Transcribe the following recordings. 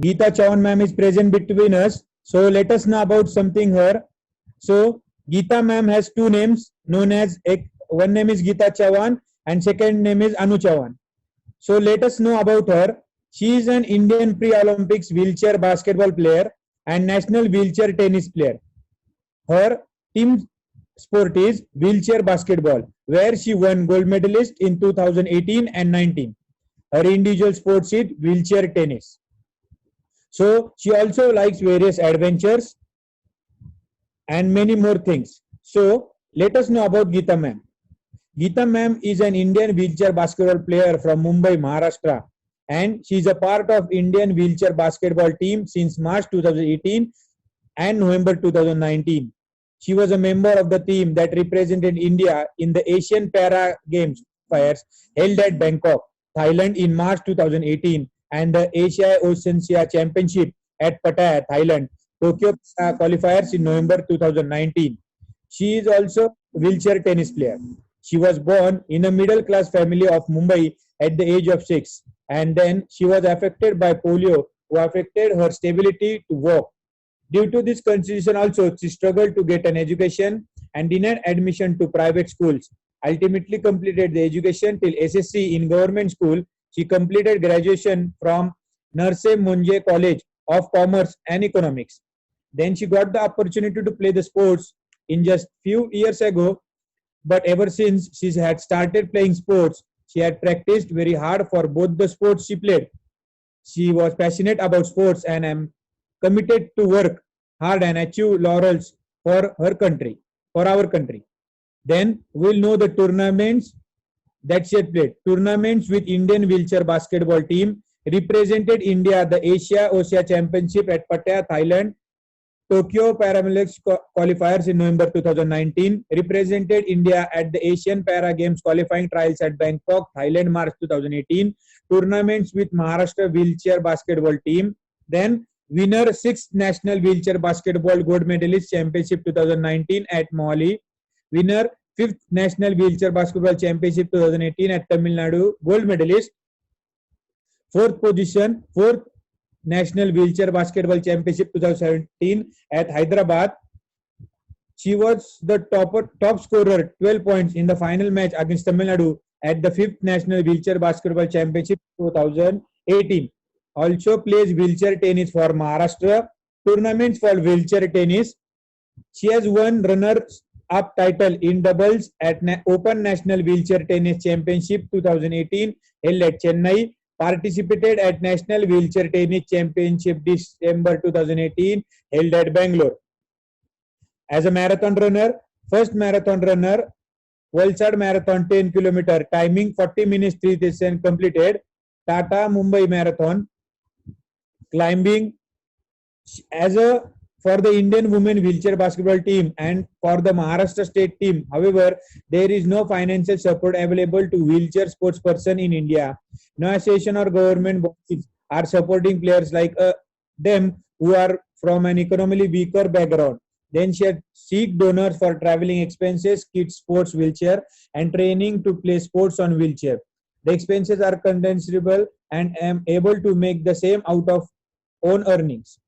Geeta Chavan ma'am is present between us. So let us know about something her. So Geeta ma'am has two names known as one name is Geeta Chavan and second name is Anu Chavan. So let us know about her. She is an Indian pre-Olympics wheelchair basketball player and national wheelchair tennis player. Her team sport is wheelchair basketball, where she won gold medalist in 2018 and 19. Her individual sports is wheelchair tennis. So she also likes various adventures and many more things. So let us know about Geeta ma'am. Geeta ma'am is an Indian wheelchair basketball player from Mumbai, Maharashtra, and she is a part of Indian wheelchair basketball team since March 2018 and November 2019. She was a member of the team that represented India in the Asian Para Games fairs held at Bangkok, Thailand in March 2018 and the Asia Oceania Championship at Pattaya, Thailand, Tokyo qualifiers in November 2019. She is also a wheelchair tennis player. She was born in a middle class family of Mumbai at the age of 6 and then she was affected by polio who affected her stability to walk. Due to this constitution also, she struggled to get an education and denied admission to private schools. Ultimately completed the education till SSC in government school. She completed graduation from Narseh Monjay College of Commerce and Economics. Then she got the opportunity to play the sports in just few years ago, but ever since she had started playing sports, she had practiced very hard for both the sports she played. She was passionate about sports and am committed to work hard and achieve laurels for her country, for our country. Then we'll know the tournaments that she had played. Tournaments with Indian wheelchair basketball team represented India at the Asia Oceania Championship at Pattaya, Thailand. Tokyo Paralympics qualifiers in November 2019 represented India at the Asian Para Games qualifying trials at Bangkok, Thailand, March 2018. Tournaments with Maharashtra wheelchair basketball team. Then winner 6th National Wheelchair Basketball Gold Medalist Championship 2019 at Mohali. Winner 5th National Wheelchair Basketball Championship 2018 at Tamil Nadu. Gold medalist. 4th position, 4th National Wheelchair Basketball Championship 2017 at Hyderabad. She was the top scorer, 12 points in the final match against Tamil Nadu at the 5th National Wheelchair Basketball Championship 2018. Also plays wheelchair tennis for Maharashtra. Tournaments for wheelchair tennis. She has won runner-up title in doubles at Open National Wheelchair Tennis Championship 2018 held at Chennai. Participated at National Wheelchair Tennis Championship December 2018 held at Bangalore. As a marathon runner, first marathon runner, Valsad Marathon 10 km, timing 40 minutes 3 seconds completed. Tata Mumbai Marathon, climbing as a for the Indian women wheelchair basketball team and for the Maharashtra state team. However, there is no financial support available to wheelchair sports person in India. No association or government bodies are supporting players like them who are from an economically weaker background. Then she had seek donors for traveling expenses, kids sports wheelchair and training to play sports on wheelchair. The expenses are condensable and am able to make the same out of own earnings.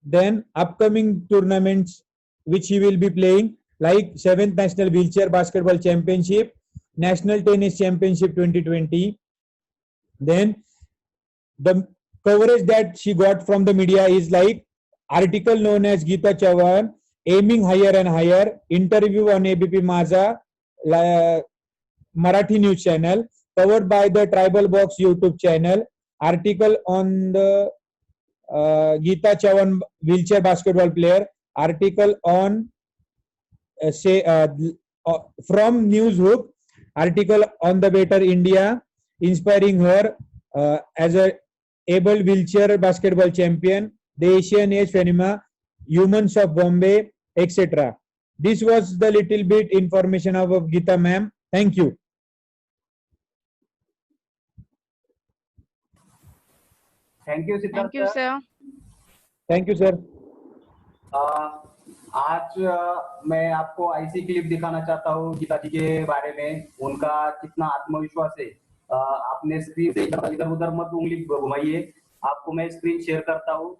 Then upcoming tournaments which he will be playing like 7th National Wheelchair Basketball Championship, National Tennis Championship 2020. Then the coverage that she got from the media is like article known as Geeta Chavan, aiming higher and higher, interview on ABP Maza, Marathi news channel, covered by the Tribal Box YouTube channel, article on the Geeta Chavan wheelchair basketball player, article on from Newshook, article on the Better India, inspiring her as a able wheelchair basketball champion, the Asian Age Phenomena, Humans of Bombay, etc. This was the little bit information of Geeta ma'am. Thank you. Thank you Siddharth sir. Thank you sir. आज मैं आपको ऐसी clip दिखाना चाहता हूँ गीता जी के बारे में. उनका कितना आत्मविश्वास है आपने स्क्रीन से इधर उधर मत उंगली घुमाइए। आपको मैं स्क्रीन शेयर करता हूँ।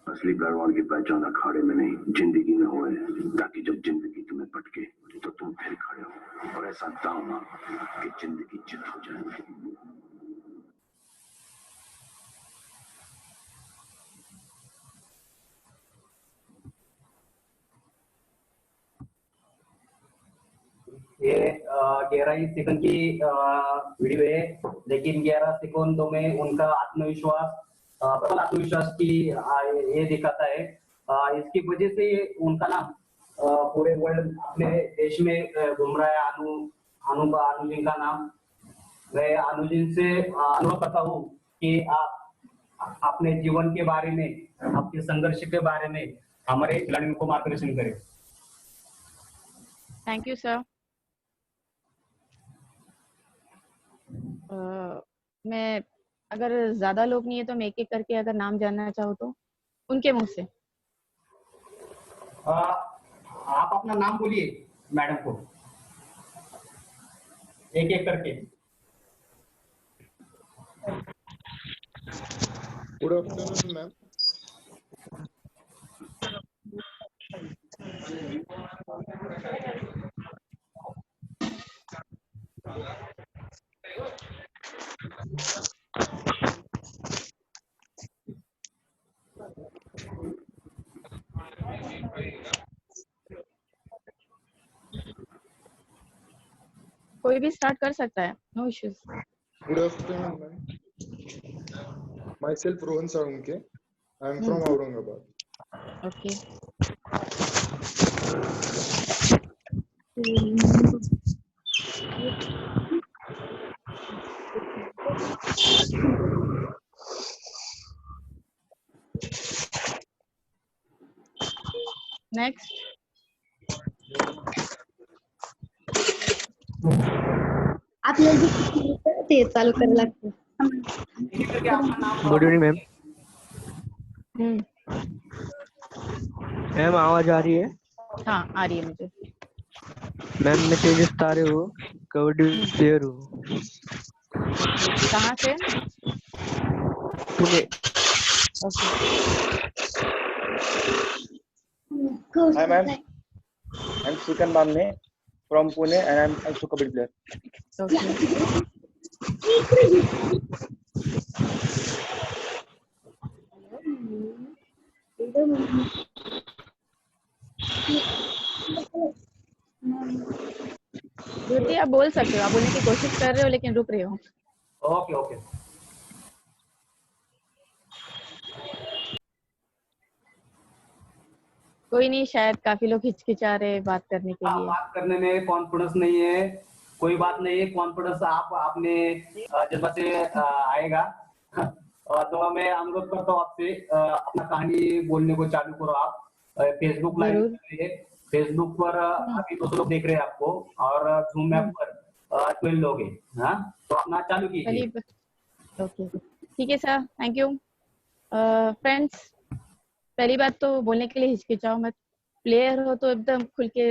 असली पहलवान की पहचान अखाड़े में नहीं जिंदगी में होए, ताकि जब जिंदगी तुम्हें पटके तो तुम फिर खड़े हो और ऐसा दांव मारो कि जिंदगी चित हो जाए। ये 11 ही सेकंड की वीडियो है, लेकिन 11 सेकंडों में उनका आत्मविश्वास, प्रबल आत्मविश्वास की ये दिखाता है। इसकी वजह से उनका नाम पूरे वर्ल्ड अपने देश में घूम रहा है। अनुजिन का नाम। मैं अनुजिन से अनुरोध करता हूँ कि आप अपने जीवन के बारे में, आपके संघर्ष के बारे में हमारे खिलाड़ियों को मार्गदर्शन करें। Thank you sir. मैं, अगर ज्यादा लोग नहीं है तो मैं एक एक करके अगर नाम जानना चाहूँ तो उनके मुंह से। आप अपना नाम बोलिए मैडम को, एक एक करके। Good afternoon ma'am. कोई भी स्टार्ट कर सकता है, no issues. Good afternoon ma'am. Myself Rohan Salunke, I am from Aurangabad. Okay. Next. आपल्याला ते चालू करायला लागतं। Good evening ma'am. Hmm, ma'am आवाज आ रही है? हाँ आ रही है मुझे। मैम मैं तेजस तारे हूँ, कबड्डी प्लेयर हूँ। कहाँ से? Pune. Hi ma'am, I'm Srikanth Bamne from Pune and I'm also kabaddi player. Okay. Jyoti आप बोल सकते हो, आप बोलने की कोशिश कर रहे हो लेकिन रुक रहे हो। Okay okay. कोई नहीं, शायद काफी लोग हिचकिचा रहे हैं बात करने के लिए। बात करने में कॉन्फिडेंस नहीं है, कोई बात नहीं है। कॉन्फिडेंस आपने जब से आएगा तो मैं अनुरोध करता हूँ आपसे, अपना कहानी बोलने को चालू करो। आप फेसबुक लाइव कर रहे हैं, फेसबुक पर अभी 200 लोग देख रहे हैं आपको, और जूम ऐप पर 12 लोग हैं। हाँ, तो अपना चालू कीजिए। ओके ठीक है सर, थैंक यू। फ्रेंड्स, पहली बात तो बोलने के लिए हिचकिचाओ मत। प्लेयर हो तो एकदम खुल के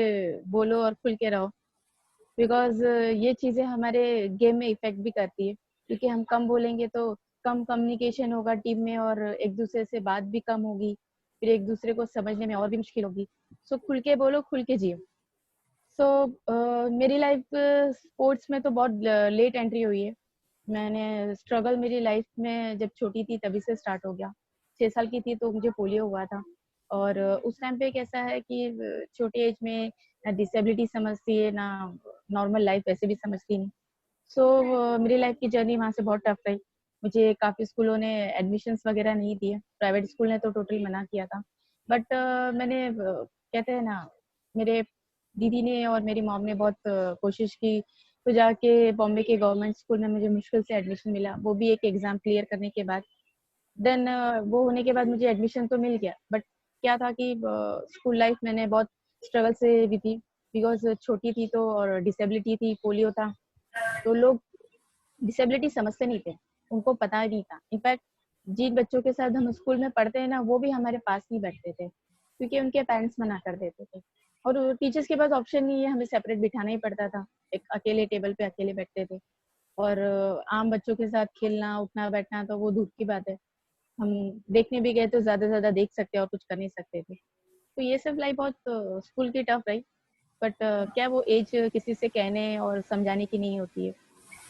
बोलो और खुल के रहो, बिकॉज ये चीजें हमारे गेम में इफेक्ट भी करती है। क्योंकि हम कम बोलेंगे तो कम कम्युनिकेशन होगा टीम में, और एक दूसरे से बात भी कम होगी, फिर एक दूसरे को समझने में और भी मुश्किल होगी। सो खुल के बोलो, खुल के जियो। सो मेरी लाइफ स्पोर्ट्स में तो बहुत लेट एंट्री हुई है। मैंने स्ट्रगल मेरी लाइफ में जब छोटी थी तभी से स्टार्ट हो गया। 6 साल की थी तो मुझे पोलियो हुआ था। और उस टाइम पे कैसा है कि छोटी एज में ना डिसेबिलिटी समझती है ना नॉर्मल लाइफ वैसे भी समझती नहीं। सो मेरी लाइफ की जर्नी वहाँ से बहुत टफ रही। मुझे काफ़ी स्कूलों ने एडमिशन्स वगैरह नहीं दिए, प्राइवेट स्कूल ने तो टोटली मना किया था। बट मैंने कहते हैं ना, मेरे दीदी ने और मेरी मॉम ने बहुत कोशिश की, तो जाके बॉम्बे के गवर्नमेंट स्कूल में मुझे मुश्किल से एडमिशन मिला, वो भी एक एग्ज़ाम क्लियर करने के बाद। देन वो होने के बाद मुझे एडमिशन तो मिल गया, बट क्या था कि स्कूल लाइफ मैंने बहुत स्ट्रगल से बीती, बिकॉज़ छोटी थी तो और डिसेबिलिटी थी, पोलियो था, तो लोग डिसेबिलिटी समझते नहीं थे, उनको पता नहीं था। इनफैक्ट जिन बच्चों के साथ हम स्कूल में पढ़ते हैं ना, वो भी हमारे पास नहीं बैठते थे, क्योंकि उनके पेरेंट्स मना कर देते थे। और टीचर्स के पास ऑप्शन नहीं है, हमें सेपरेट बिठाना ही पड़ता था, एक अकेले टेबल पे अकेले बैठते थे। और आम बच्चों के साथ खेलना, उठना-बैठना तो वो दूर की बात है। हम देखने भी गए तो ज़्यादा से ज़्यादा देख सकते और कुछ कर नहीं सकते थे। तो ये सब लाइफ बहुत स्कूल की टफ रही, बट क्या वो एज किसी से कहने और समझाने की नहीं होती है।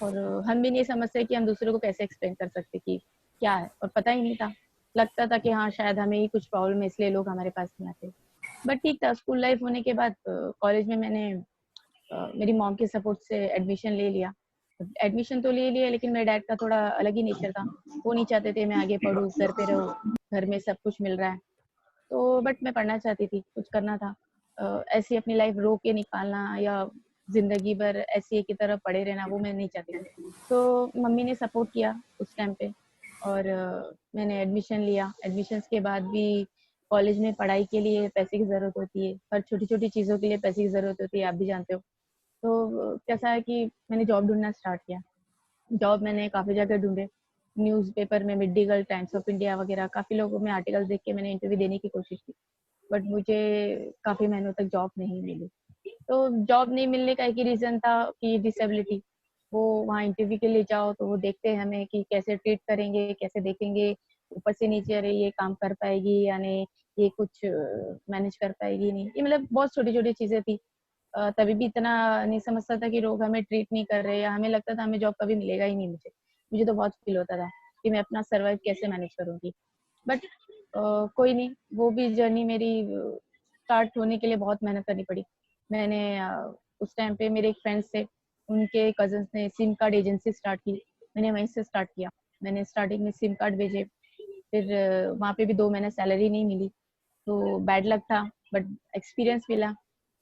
और हम भी नहीं समझते कि हम दूसरों को कैसे एक्सप्लेन कर सकते कि क्या है, और पता ही नहीं था। लगता था कि हाँ, शायद हमें ही कुछ प्रॉब्लम है इसलिए लोग हमारे पास नहीं आते। बट ठीक था, स्कूल लाइफ होने के बाद कॉलेज में मैंने मेरी मॉम के सपोर्ट से एडमिशन ले लिया। एडमिशन तो ले लिया, लेकिन मेरे डैड का थोड़ा अलग ही नेचर था। वो नहीं चाहते थे मैं आगे पढूँ, घर पे रहूँ, घर में सब कुछ मिल रहा है। तो बट मैं पढ़ना चाहती थी, कुछ करना था। ऐसे ही अपनी लाइफ रो के निकालना या ज़िंदगी भर ऐसे ही एक ही तरह पड़े रहना, वो मैं नहीं चाहती थी। तो मम्मी ने सपोर्ट किया उस टाइम पे, और मैंने एडमिशन लिया। एडमिशन्स के बाद भी कॉलेज में पढ़ाई के लिए पैसे की ज़रूरत होती है, हर छोटी-छोटी चीज़ों के लिए पैसे की ज़रूरत होती है, आप भी जानते हो। तो कैसा है कि मैंने जॉब ढूँढना स्टार्ट किया। जॉब मैंने काफ़ी जगह ढूँढे, न्यूज़पेपर में, मिड-डे टाइम्स ऑफ इंडिया वगैरह काफ़ी लोगों में आर्टिकल्स देख के मैंने इंटरव्यू देने की कोशिश की, बट मुझे काफ़ी महीनों तक जॉब नहीं मिली। तो जॉब नहीं मिलने का एक ही रीज़न था कि डिसेबिलिटी। वो वहाँ इंटरव्यू के लिए जाओ तो वो देखते हैं हमें कि कैसे ट्रीट करेंगे, कैसे देखेंगे, ऊपर से नीचे, अरे ये काम कर पाएगी या नहीं, ये कुछ मैनेज कर पाएगी नहीं। ये मतलब बहुत छोटी-छोटी चीज़ें थी। तभी भी इतना नहीं समझता था कि लोग हमें ट्रीट नहीं कर रहे, या हमें लगता था हमें जॉब कभी मिलेगा ही नहीं मुझे। मुझे तो बहुत फ़ील होता था कि मैं अपना सर्वाइव कैसे मैनेज करूँगी। बट कोई नहीं, वो भी जर्नी मेरी स्टार्ट होने के लिए बहुत मेहनत करनी पड़ी। मैंने उस टाइम पे मेरे एक फ्रेंड्स थे, उनके कज़िन्स ने सिम कार्ड एजेंसी स्टार्ट की, मैंने वहीं से स्टार्ट किया। मैंने स्टार्टिंग में सिम कार्ड भेजे, फिर वहाँ पे भी 2 महीने सैलरी नहीं मिली, तो बैड लक था, बट एक्सपीरियंस मिला।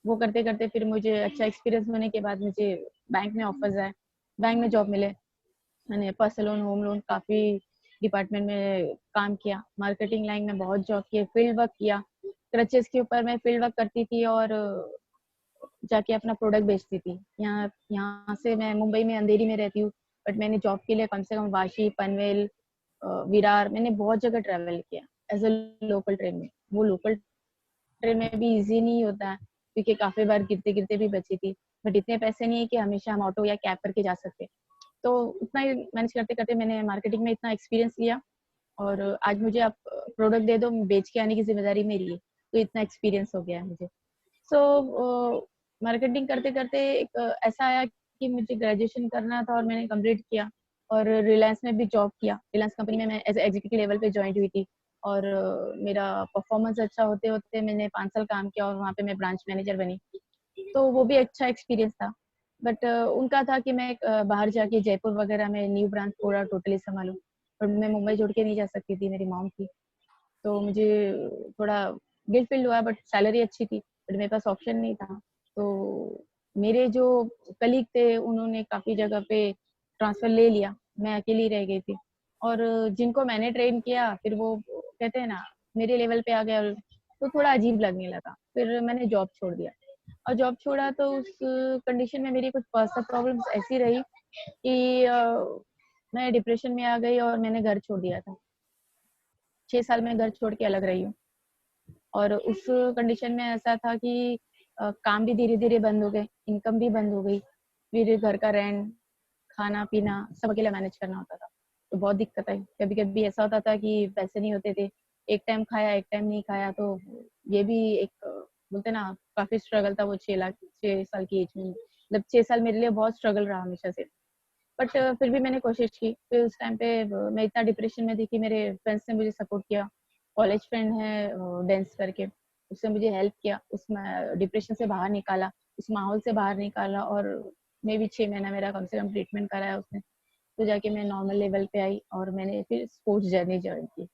वो करते-करते फिर मुझे अच्छा एक्सपीरियंस होने के बाद मुझे बैंक में ऑफर्स आए, बैंक में जॉब मिले। मैंने पर्सनल लोन, होम लोन काफ़ी डिपार्टमेंट में काम किया, मार्केटिंग लाइन में बहुत जॉब किए, फील्ड वर्क किया। क्रचेज़ के ऊपर मैं फील्ड वर्क करती थी और जाके अपना प्रोडक्ट बेचती थी। यहाँ यहाँ से मैं मुंबई में अंधेरी में रहती हूँ, बट मैंने जॉब के लिए कम से कम वाशी, पनवेल, विरार, मैंने बहुत जगह ट्रैवल किया एज़ अ लोकल ट्रेन में। वो लोकल ट्रेन में भी ईज़ी नहीं होता है, क्योंकि काफ़ी बार गिरते-गिरते भी बची थी। बट इतने पैसे नहीं है कि हमेशा हम ऑटो या कैब करके जा सकते। तो उतना ही मैनेज करते-करते मैंने मार्केटिंग में इतना एक्सपीरियंस लिया, और आज मुझे आप प्रोडक्ट दे दो, बेच के आने की ज़िम्मेदारी मेरी है। तो इतना एक्सपीरियंस हो गया है मुझे। सो मार्केटिंग करते-करते एक ऐसा आया कि मुझे ग्रेजुएशन करना था और मैंने कंप्लीट किया, और रिलायंस में भी जॉब किया। रिलायंस कंपनी में मैं एज़ अ एग्ज़ीक्यूटिव लेवल पे जॉइन हुई थी, और मेरा परफॉर्मेंस अच्छा होते-होते मैंने 5 साल काम किया और वहाँ पे मैं ब्रांच मैनेजर बनी। तो वो भी अच्छा एक्सपीरियंस था। बट उनका था कि मैं बाहर जाके जयपुर वगैरह में न्यू ब्रांच पूरा टोटली सँभालूँ, और मैं मुंबई छोड़ के नहीं जा सकती थी, मेरी मॉम थी। तो मुझे थोड़ा गिल्ट फ़ील हुआ, बट सैलरी अच्छी थी, बट मेरे पास ऑप्शन नहीं था। तो मेरे जो कलीग थे उन्होंने काफ़ी जगह पे ट्रांसफ़र ले लिया, मैं अकेली रह गई थी। और जिनको मैंने ट्रेन किया फिर वो कहते हैं ना, मेरे लेवल पे आ गए, और तो थोड़ा अजीब लगने लगा। फिर मैंने जॉब छोड़ दिया, और जॉब छोड़ा तो उस कंडीशन में मेरी कुछ पर्सनल प्रॉब्लम्स ऐसी रही कि मैं डिप्रेशन में आ गई और मैंने घर छोड़ दिया था। 6 साल मैं घर छोड़ के अलग रही हूँ, और उस कंडीशन में ऐसा था कि काम भी धीरे-धीरे बंद हो गए, इनकम भी बंद हो गई। फिर घर का रेंट, खाना-पीना सब अकेला मैनेज करना होता था, तो बहुत दिक्कत आई। कभी-कभी ऐसा होता था कि पैसे नहीं होते थे, एक टाइम खाया, एक टाइम नहीं खाया, तो ये भी एक बोलते हैं ना, काफ़ी स्ट्रगल था वो 6 साल की एज में। मतलब 6 साल मेरे लिए बहुत स्ट्रगल रहा हमेशा से। बट फिर भी मैंने कोशिश की। फिर उस टाइम पे मैं इतना डिप्रेशन में थी कि मेरे फ्रेंड्स ने मुझे सपोर्ट किया, कॉलेज फ्रेंड है डांस करके, उसने मुझे हेल्प किया, उसमें डिप्रेशन से बाहर निकाला, उस माहौल से बाहर निकाला, और मैं भी 6 महीना मेरा कम से कम ट्रीटमेंट कराया उसने, तो जाके मैं नॉर्मल लेवल पे आई और मैंने फिर स्पोर्ट्स जर्नी ज्वाइन की।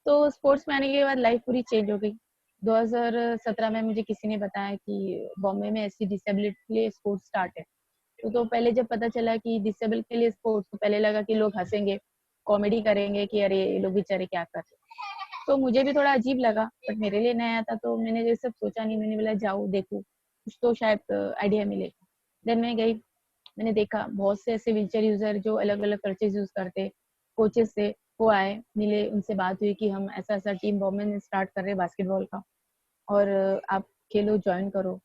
तो स्पोर्ट्स में आने के बाद लाइफ पूरी चेंज हो गई। 2017 में मुझे किसी ने बताया कि बॉम्बे में ऐसी डिसेबिलिटी के लिए स्पोर्ट्स स्टार्ट है। तो पहले जब पता चला कि डिसेबल के लिए स्पोर्ट्स, तो पहले लगा कि लोग हंसेंगे, कॉमेडी करेंगे कि अरे ये लोग बेचारे क्या कर रहे हैं। तो मुझे भी थोड़ा अजीब लगा, बट मेरे लिए नया था, तो मैंने ये सब सोचा नहीं, मैंने बोला जाओ देखो, कुछ तो शायद आइडिया मिलेगा। देन मैं गई, मैंने देखा बहुत से ऐसे व्हीलचेयर यूजर जो अलग अलग क्रचेस यूज करते, कोचेस से वो आए, मिले, उनसे बात हुई कि हम ऐसा ऐसा टीम बॉम्बे में स्टार्ट कर रहे हैं बास्केटबॉल का, और आप खेलो, ज्वाइन करो।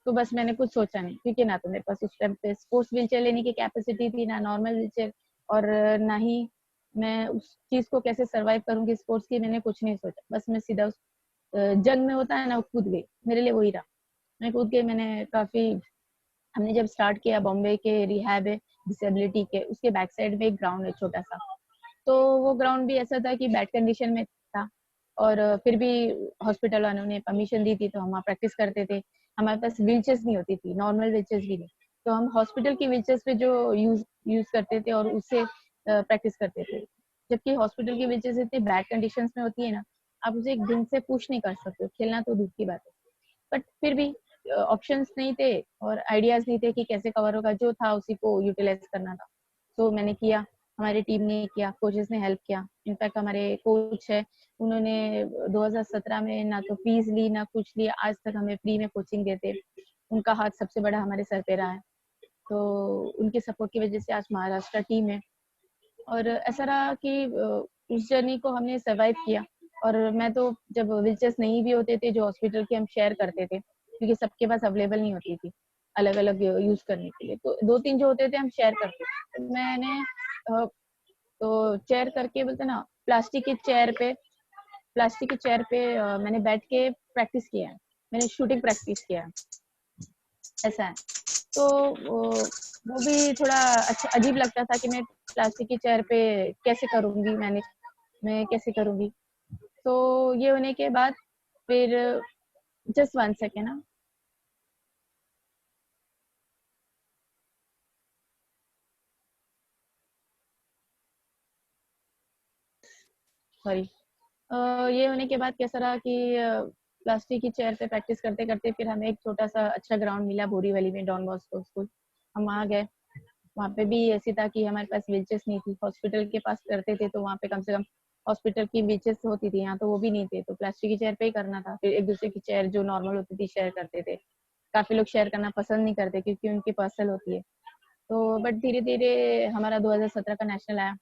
तो बस मैंने कुछ सोचा नहीं, क्योंकि ना तो मेरे पास उस टाइम पे स्पोर्ट्स व्हीलचेयर लेने की कैपेसिटी थी, ना नॉर्मल व्हीलचेयर, और ना ही मैं उस चीज को कैसे सरवाइव करूंगी स्पोर्ट्स की, मैंने कुछ नहीं सोचा। बस मैं सीधा उस जंग में होता है ना, कूद गई, मेरे लिए वही रहा। मैं कूद गई, मैंने काफी, हमने जब स्टार्ट किया बॉम्बे के रिहैब है डिसेबिलिटी के, उसके बैक साइड में एक ग्राउंड है छोटा सा, तो वो ग्राउंड भी ऐसा था कि बैड कंडीशन में था, और फिर भी हॉस्पिटल वालों ने परमिशन दी थी, तो हम वहाँ प्रैक्टिस करते थे। हमारे पास व्हीलचेयर्स नहीं होती थी, नॉर्मल व्हीलचेयर्स भी नहीं, तो हम हॉस्पिटल की व्हीलचेयर्स पे जो यूज करते थे और उससे प्रैक्टिस करते थे। जबकि हॉस्पिटल की व्हीलचेयर्स इतनी बैड कंडीशंस में होती है ना, आप उसे एक दिन से पुश नहीं कर सकते, खेलना तो दूर की बात है। बट फिर भी ऑप्शंस नहीं थे और आइडियाज नहीं थे कि कैसे कवर होगा, जो था उसी को यूटिलाइज करना था। तो मैंने किया, हमारी टीम ने किया, कोचेस ने हेल्प किया। इनफैक्ट हमारे कोच है, उन्होंने 2017 में ना तो फीस ली ना कुछ लिया, आज तक हमें फ्री में कोचिंग देते। उनका हाथ सबसे बड़ा हमारे सर पे रहा है, तो उनके सपोर्ट की वजह से आज महाराष्ट्र टीम है। और ऐसा रहा कि उस जर्नी को हमने सर्वाइव किया। और मैं तो, जब व्हीलचेयर्स नहीं भी होते थे जो हॉस्पिटल के, हम शेयर करते थे, क्योंकि सबके पास अवेलेबल नहीं होती थी अलग अलग यूज करने के लिए, तो 2-3 जो होते थे हम शेयर करते थे। तो मैंने तो चेयर करके, बोलते ना, प्लास्टिक की चेयर पे मैंने बैठ के प्रैक्टिस किया है, मैंने शूटिंग प्रैक्टिस किया है, ऐसा है। तो वो भी थोड़ा अच्छा अजीब लगता था कि मैं प्लास्टिक की चेयर पे कैसे करूंगी मैनेज, मैं कैसे करूंगी। तो ये होने के बाद फिर, जस्ट 1 सेकेंड ना, सॉरी। ये होने के बाद कैसा रहा कि प्लास्टिक की चेयर पे प्रैक्टिस करते करते फिर हमें एक छोटा सा अच्छा ग्राउंड मिला बोरीवली में, डॉन बॉस्को स्कूल। हम वहाँ गए, वहाँ पे भी ऐसी था कि हमारे पास व्हीलचेयर्स नहीं थी, हॉस्पिटल के पास करते थे तो वहाँ पे कम से कम हॉस्पिटल की व्हीलचेयर्स होती थी, यहाँ तो वो भी नहीं थे, तो प्लास्टिक की चेयर पे ही करना था। फिर एक दूसरे की चेयर जो नॉर्मल होती थी शेयर करते थे। काफी लोग शेयर करना पसंद नहीं करते क्योंकि उनकी पर्सनल होती है। तो बट धीरे धीरे हमारा 2017 का नेशनल आया,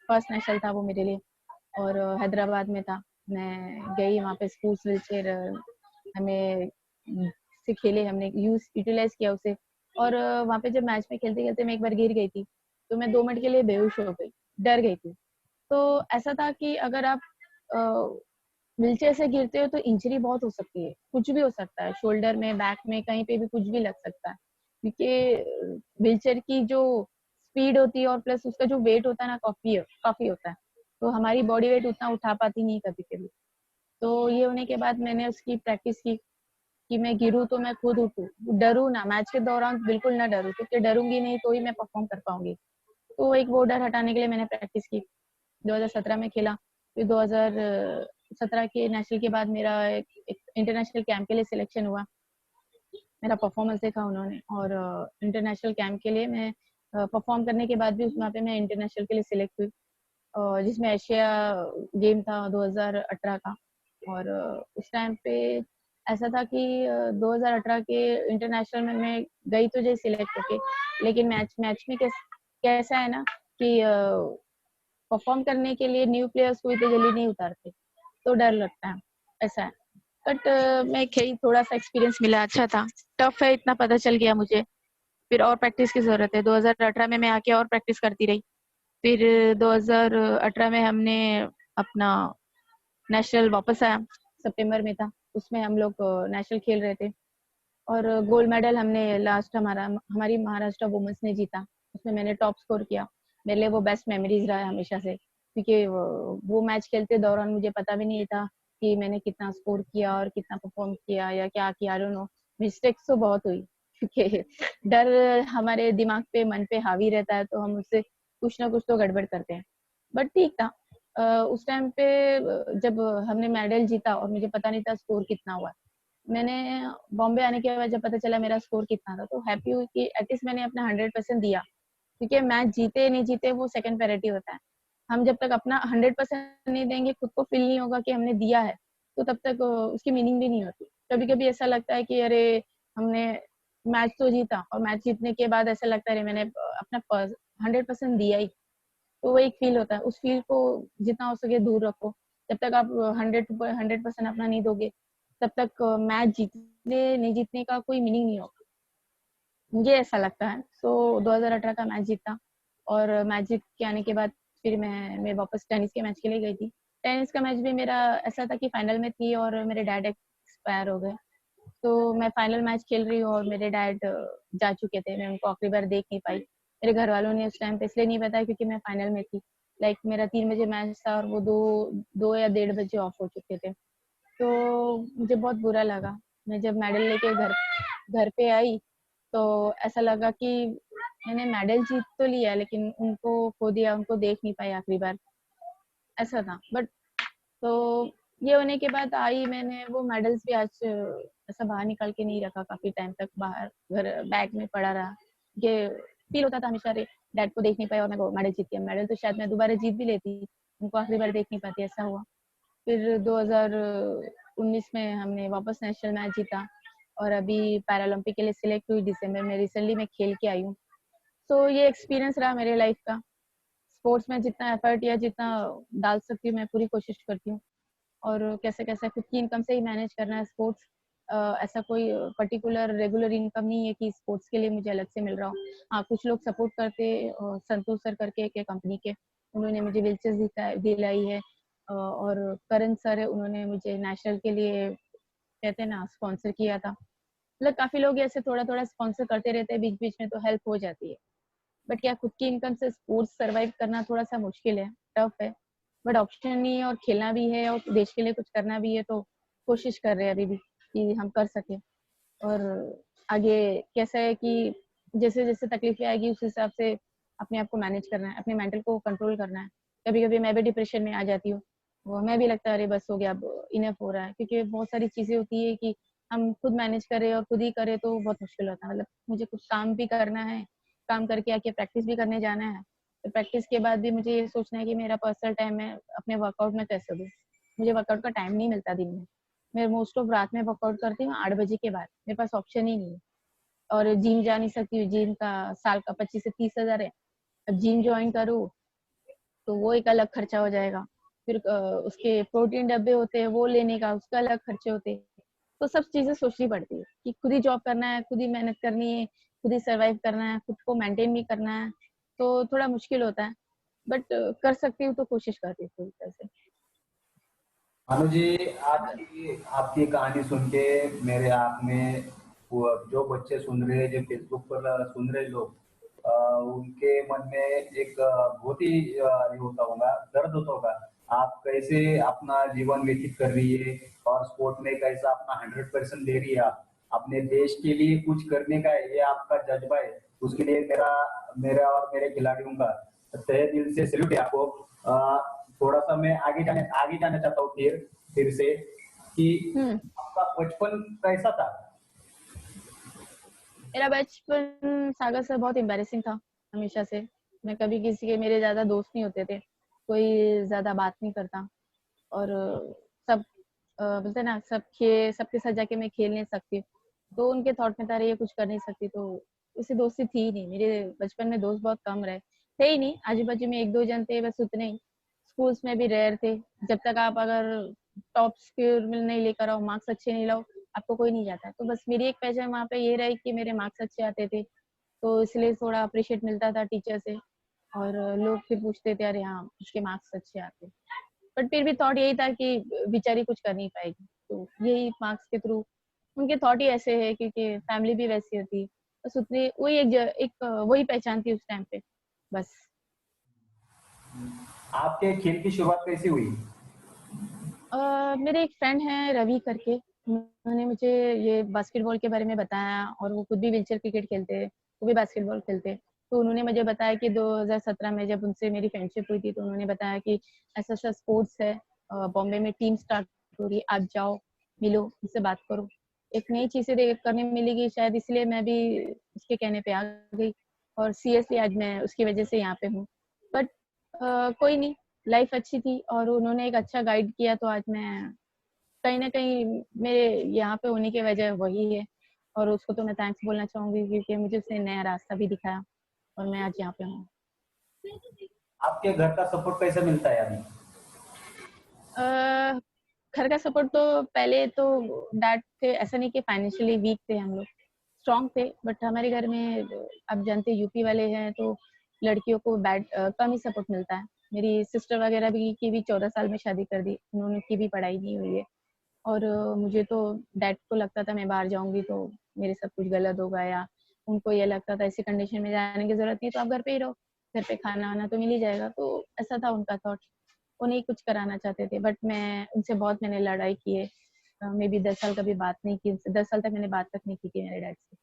फर्स्ट नेशनल था वो मेरे लिए, और हैदराबाद में था। मैं गई वहाँ पे, स्पोर्ट्स व्हीलचेयर हमें से खेले, हमने यूटिलाइज किया उसे। और वहाँ पे जब मैच में खेलते खेलते मैं एक बार गिर गई थी, तो मैं 2 मिनट के लिए बेहोश हो गई, डर गई थी। तो ऐसा था कि अगर आप व्हीलचेयर से गिरते हो तो इंजरी बहुत हो सकती है, कुछ भी हो सकता है, शोल्डर में, बैक में, कहीं पे भी कुछ भी लग सकता है, क्योंकि व्हीलचेयर की जो स्पीड होती है और प्लस उसका जो वेट होता है ना, काफी होता है, तो हमारी बॉडी वेट उतना उठा पाती नहीं कभी कभी। तो ये होने के बाद मैंने उसकी प्रैक्टिस की कि मैं गिरूँ तो मैं खुद उठूँ, डरूँ ना, मैच के दौरान बिल्कुल ना डरूँ, क्योंकि डरूंगी नहीं तो ही मैं परफॉर्म कर पाऊंगी। तो एक वो डर हटाने के लिए मैंने प्रैक्टिस की। 2017 में खेला, फिर 2017 के नेशनल के बाद मेरा एक इंटरनेशनल कैंप के लिए सिलेक्शन हुआ। मेरा परफॉर्मेंस देखा उन्होंने, और इंटरनेशनल कैंप के लिए मैं परफॉर्म करने के बाद भी वहाँ पे मैं इंटरनेशनल के लिए सिलेक्ट हुई, जिसमें एशिया गेम था 2018 का। और उस टाइम पे ऐसा था कि 2018 के इंटरनेशनल में मैं गई तो जैसे सिलेक्ट होके, लेकिन मैच में कैसा है ना कि परफॉर्म करने के लिए न्यू प्लेयर्स को इतनी जल्दी नहीं उतारते, तो डर लगता है, ऐसा है। बट मैं खेली, थोड़ा सा एक्सपीरियंस मिला, अच्छा था। टफ है इतना पता चल गया मुझे, फिर और प्रैक्टिस की जरूरत है। 2018 में मैं आके और प्रैक्टिस करती रही। फिर 2018 में हमने अपना नेशनल वापस आया, सितंबर में था, उसमें हम लोग नेशनल खेल रहे थे, और गोल्ड मेडल हमने लास्ट हमारी महाराष्ट्र वुमेन्स ने जीता, उसमें मैंने टॉप स्कोर किया। मेरे लिए वो बेस्ट मेमोरीज रहा है हमेशा से। क्योंकि वो मैच खेलते दौरान मुझे पता भी नहीं था कि मैंने कितना स्कोर किया और कितना परफॉर्म किया या क्या किया, आई डोंट नो। मिस्टेक्स तो बहुत हुई क्योंकि डर हमारे दिमाग पे, मन पे हावी रहता है, तो हम उससे कुछ ना कुछ तो गड़बड़ करते हैं। बट ठीक था। उस टाइम पे जब हमने मेडल जीता और मुझे पता नहीं था स्कोर कितना हुआ, मैंने बॉम्बे आने के बाद जब पता चला मेरा स्कोर कितना था, तो हैप्पी हुई कि एटलीस्ट मैंने अपना 100% दिया। क्योंकि मैच जीते नहीं जीते वो सेकंड प्रायोरिटी होता है। हम जब तक अपना 100% नहीं देंगे, खुद को फील नहीं होगा कि हमने दिया है, तो तब तक उसकी मीनिंग भी नहीं होती। कभी कभी ऐसा लगता है कि अरे हमने मैच तो जीता, और मैच जीतने के बाद ऐसा लगता है अरे मैंने अपना 100% दिया ही। तो वो एक फील होता है, उस फील को जितना हो सके दूर रखो। जब तक आप 100% अपना नहीं दोगे, तब तक मैच जीतने नहीं जीतने का कोई मीनिंग नहीं होगा, मुझे ऐसा लगता है। सो 2018 का मैच जीता, और मैच जीत के आने के बाद फिर मैं वापस टेनिस के मैच के लिए गई थी। टेनिस का मैच भी मेरा ऐसा था कि फाइनल में थी और मेरे डैड एक्सपायर हो गए, तो मैं फाइनल मैच खेल रही हूँ और मेरे डैड जा चुके थे, मैं उनको आखिरी बार देख नहीं पाई। मेरे घर वालों ने उस टाइम पे इसलिए नहीं बताया क्योंकि मैं फाइनल में थी। लाइक मेरा 3 बजे मैच था और वो दो या 1:30 बजे ऑफ हो चुके थे। तो मुझे बहुत बुरा लगा। मैं जब मेडल लेके घर घर पे आई, तो ऐसा लगा कि मैंने मेडल जीत तो लिया, लेकिन उनको खो दिया, उनको देख नहीं पाई आखिरी बार, ऐसा था। बट तो ये होने के बाद आई, मैंने वो मेडल्स भी आज ऐसा बाहर निकाल के नहीं रखा, काफी टाइम तक बाहर घर बैग में पड़ा रहा। ये फील होता था हमेशा, अरे डैड को देख नहीं पाई और मैं मेडल जीत गया। मेडल तो शायद मैं दोबारा जीत भी लेती, उनको आखिरी बार देख नहीं पाती, ऐसा हुआ। फिर 2019 में हमने वापस नेशनल मैच जीता, और अभी पैरालंपिक के लिए सिलेक्ट हुई दिसंबर में, रिसेंटली मैं खेल के आई हूँ। तो ये एक्सपीरियंस रहा मेरे लाइफ का। स्पोर्ट्स में जितना एफर्ट या जितना डाल सकती हूँ मैं पूरी कोशिश करती हूँ, और कैसे कैसे खुद की इनकम से ही मैनेज करना है स्पोर्ट्स। ऐसा कोई पर्टिकुलर रेगुलर इनकम नहीं है कि स्पोर्ट्स के लिए मुझे अलग से मिल रहा हो। हाँ, कुछ लोग सपोर्ट करते, संतोष सर करके के कंपनी के, उन्होंने मुझे व्हीलचेयर दिलाई है। और करण सर है, उन्होंने मुझे नेशनल के लिए कहते हैं ना स्पॉन्सर किया था। मतलब काफी लोग ऐसे थोड़ा थोड़ा स्पॉन्सर करते रहते हैं बीच बीच में, तो हेल्प हो जाती है। बट क्या खुद की इनकम से स्पोर्ट्स सरवाइव करना थोड़ा सा मुश्किल है, टफ है। बट ऑप्शन नहीं है, और खेलना भी है और देश के लिए कुछ करना भी है, तो कोशिश कर रहे हैं अभी भी कि हम कर सके। और आगे कैसा है कि जैसे जैसे तकलीफें आएगी उस हिसाब से अपने आप को मैनेज करना है, अपने मेंटल को कंट्रोल करना है। कभी कभी मैं भी डिप्रेशन में आ जाती हूँ, वो मैं भी लगता है अरे बस हो गया, अब इनफ हो रहा है, क्योंकि बहुत सारी चीजें होती है कि हम खुद मैनेज करें और खुद ही करें तो बहुत मुश्किल होता है। मतलब मुझे कुछ काम भी करना है, काम करके आके प्रैक्टिस भी करने जाना है, तो प्रैक्टिस के बाद भी मुझे ये सोचना है कि मेरा पर्सनल टाइम है अपने वर्कआउट में कैसे दूँ। मुझे वर्कआउट का टाइम नहीं मिलता दिन में। मैं मोस्ट ऑफ रात में वर्कआउट करती हूँ 8 बजे के बाद, मेरे पास ऑप्शन ही नहीं है। और जिम जा नहीं सकती हूँ, जिम का साल का 25 से 30 हज़ार है। अब जिम ज्वाइन करूँ तो वो एक अलग खर्चा हो जाएगा। फिर उसके प्रोटीन डब्बे होते हैं, वो लेने का उसका अलग खर्चे होते हैं। तो सब चीजें सोचनी पड़ती है कि खुद ही जॉब करना है, खुद ही मेहनत करनी है, खुद ही सर्वाइव करना है, खुद को मेंटेन भी करना है, तो थोड़ा मुश्किल होता है। बट कर सकती हूँ तो कोशिश करती हूँ पूरी तरह से। अनु जी, आज की आपकी कहानी सुन के मेरे आप में जो बच्चे सुन रहे हैं, जो फेसबुक पर सुन रहे लोग, उनके मन में एक बहुत ही ये होता होगा, दर्द होता होगा। आप कैसे अपना जीवन व्यतीत कर रही है और स्पोर्ट में कैसा अपना 100% दे रही है। आप अपने देश के लिए कुछ करने का ये आपका जज्बा है, उसके लिए मेरा मेरा और मेरे खिलाड़ियों का तहे दिल से सैल्यूट है आपको। थोड़ा सा मैं आगे जाना चाहता हूँ फिर से कि आपका बचपन कैसा था। मेरा बचपन सागर सर बहुत एम्बैरेसिंग था हमेशा से। मैं कभी किसी के, मेरे ज्यादा दोस्त नहीं होते थे, कोई ज्यादा बात नहीं करता, और सब बोलते हैं ना सबके साथ जाके मैं खेल नहीं सकती, तो उनके थॉट में था अरे ये कुछ कर नहीं सकती, तो उससे दोस्ती थी ही नहीं। मेरे बचपन में दोस्त बहुत कम रहे, थे ही नहीं, आजू बाजू में 1-2 जन थे बस, उतने ही। स्कूल्स में भी रेयर थे। जब तक आप अगर टॉप स्कोर में नहीं लेकर आओ, मार्क्स अच्छे नहीं लाओ, आपको कोई नहीं जाता। तो बस मेरी एक पहचान वहाँ पे ये रही कि मेरे मार्क्स अच्छे आते थे, तो इसलिए थोड़ा अप्रिशिएट मिलता था टीचर से, और लोग फिर पूछते थे अरे हाँ इसके मार्क्स अच्छे आते। बट फिर भी थॉट यही था कि बेचारी कुछ कर नहीं पाएगी, तो यही मार्क्स के थ्रू उनके थॉट ही ऐसे है, क्योंकि फैमिली भी वैसी होती। बस उतनी वही एक वही पहचान थी उस टाइम पे, बस। आपके खेल की शुरुआत कैसी हुई? मेरे एक फ्रेंड हैं रवि करके, उन्होंने मुझे ये बास्केटबॉल के बारे में बताया और वो खुद भी व्हीलचेयर क्रिकेट खेलते हैं, वो भी बास्केटबॉल खेलते हैं। तो उन्होंने मुझे बताया कि 2017 में जब उनसे मेरी फ्रेंडशिप हुई थी तो उन्होंने बताया कि ऐसा-ऐसा स्पोर्ट्स है, बॉम्बे में टीम स्टार्ट हो रही है, आप जाओ, मिलो, उनसे बात करो। एक नई चीज़ें करने मिलेगी, शायद इसलिए मैं भी उसके कहने पे आ गई और सीरियसली आज मैं उसकी वजह से यहाँ पे हूँ। बट कोई नहीं, लाइफ अच्छी थी और उन्होंने एक अच्छा गाइड किया तो आज मैं कहीं न कहीं मेरे यहाँ पे होने की वजह वही है और उसको तो मैं थैंक्स बोलना चाहूँगी क्योंकि मुझे उसने नया रास्ता भी दिखाया और मैं आज यहाँ पे हूँ। आपके घर का सपोर्ट कैसे मिलता है अभी? अ, घर का सपोर्ट तो पहले तो डैड थे, ऐसा नहीं कि फाइनेंशियली वीक थे हम लोग, स्ट्रॉन्ग थे बट हमारे घर में आप जानते हैं यूपी वाले हैं तो लड़कियों को कम ही सपोर्ट मिलता है। मेरी सिस्टर वगैरह भी की भी 14 साल में शादी कर दी, उन्होंने की भी पढ़ाई नहीं हुई है। और मुझे तो डैड को लगता था मैं बाहर जाऊँगी तो मेरे साथ कुछ गलत होगा या उनको ये लगता था ऐसी कंडीशन में जाने की ज़रूरत नहीं तो आप घर पे ही रहो, घर पे खाना-वाना तो मिल ही जाएगा। तो ऐसा था उनका थॉट, वो नहीं कुछ कराना चाहते थे बट मैं उनसे बहुत मैंने लड़ाई की है। मेबी 10 साल कभी बात नहीं की उनसे, 10 साल तक मैंने बात तक नहीं की थी मेरे डैड से।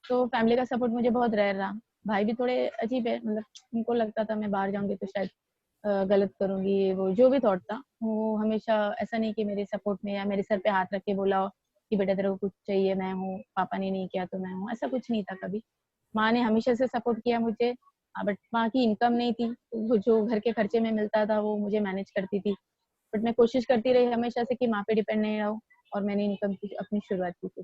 तो फैमिली का सपोर्ट मुझे बहुत रेयर रहा। भाई भी थोड़े अजीब है मतलब उनको लगता था मैं बाहर जाऊँगी तो शायद गलत करूँगी ये वो जो भी थॉट था, वो हमेशा ऐसा नहीं कि मेरे सपोर्ट में या मेरे सर पे हाथ रख के बोला हो कि बेटा तेरे को कुछ चाहिए मैं हूँ, पापा ने नहीं किया तो मैं हूँ, ऐसा कुछ नहीं था कभी। माँ ने हमेशा से सपोर्ट किया मुझे बट माँ की इनकम नहीं थी, वो जो घर के खर्चे में मिलता था वो मुझे मैनेज करती थी। बट मैं कोशिश करती रही हमेशा से कि माँ पे डिपेंड नहीं रहूँ और मैंने इनकम की अपनी शुरुआत की थी।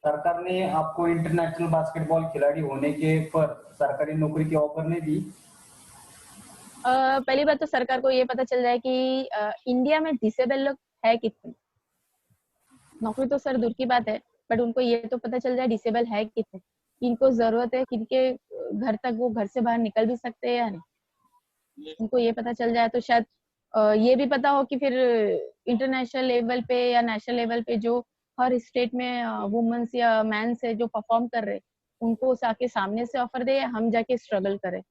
सरकार ने आपको इंटरनेशनल बास्केटबॉल खिलाड़ी होने के पर सरकारी नौकरी की ऑफर नहीं दी? पहली बात तो सरकार को ये पता चल जाए कि इंडिया में डिसेबल लोग है कितने। नौकरी तो सर दूर की बात है, बट उनको ये तो पता चल जाए डिसेबल है कितने, किनको ज़रूरत है, किनके घर तक वो घर से बाहर निकल भी सकते हैं या नहीं। उनको ये पता चल जाए तो शायद ये भी पता हो कि फिर इंटरनेशनल लेवल पे या नेशनल लेवल पे जो हर स्टेट में वुमेन्स या मेंस है जो परफॉर्म कर रहे हैं, उनको आके सामने से ऑफर दे या हम जाके स्ट्रगल करें।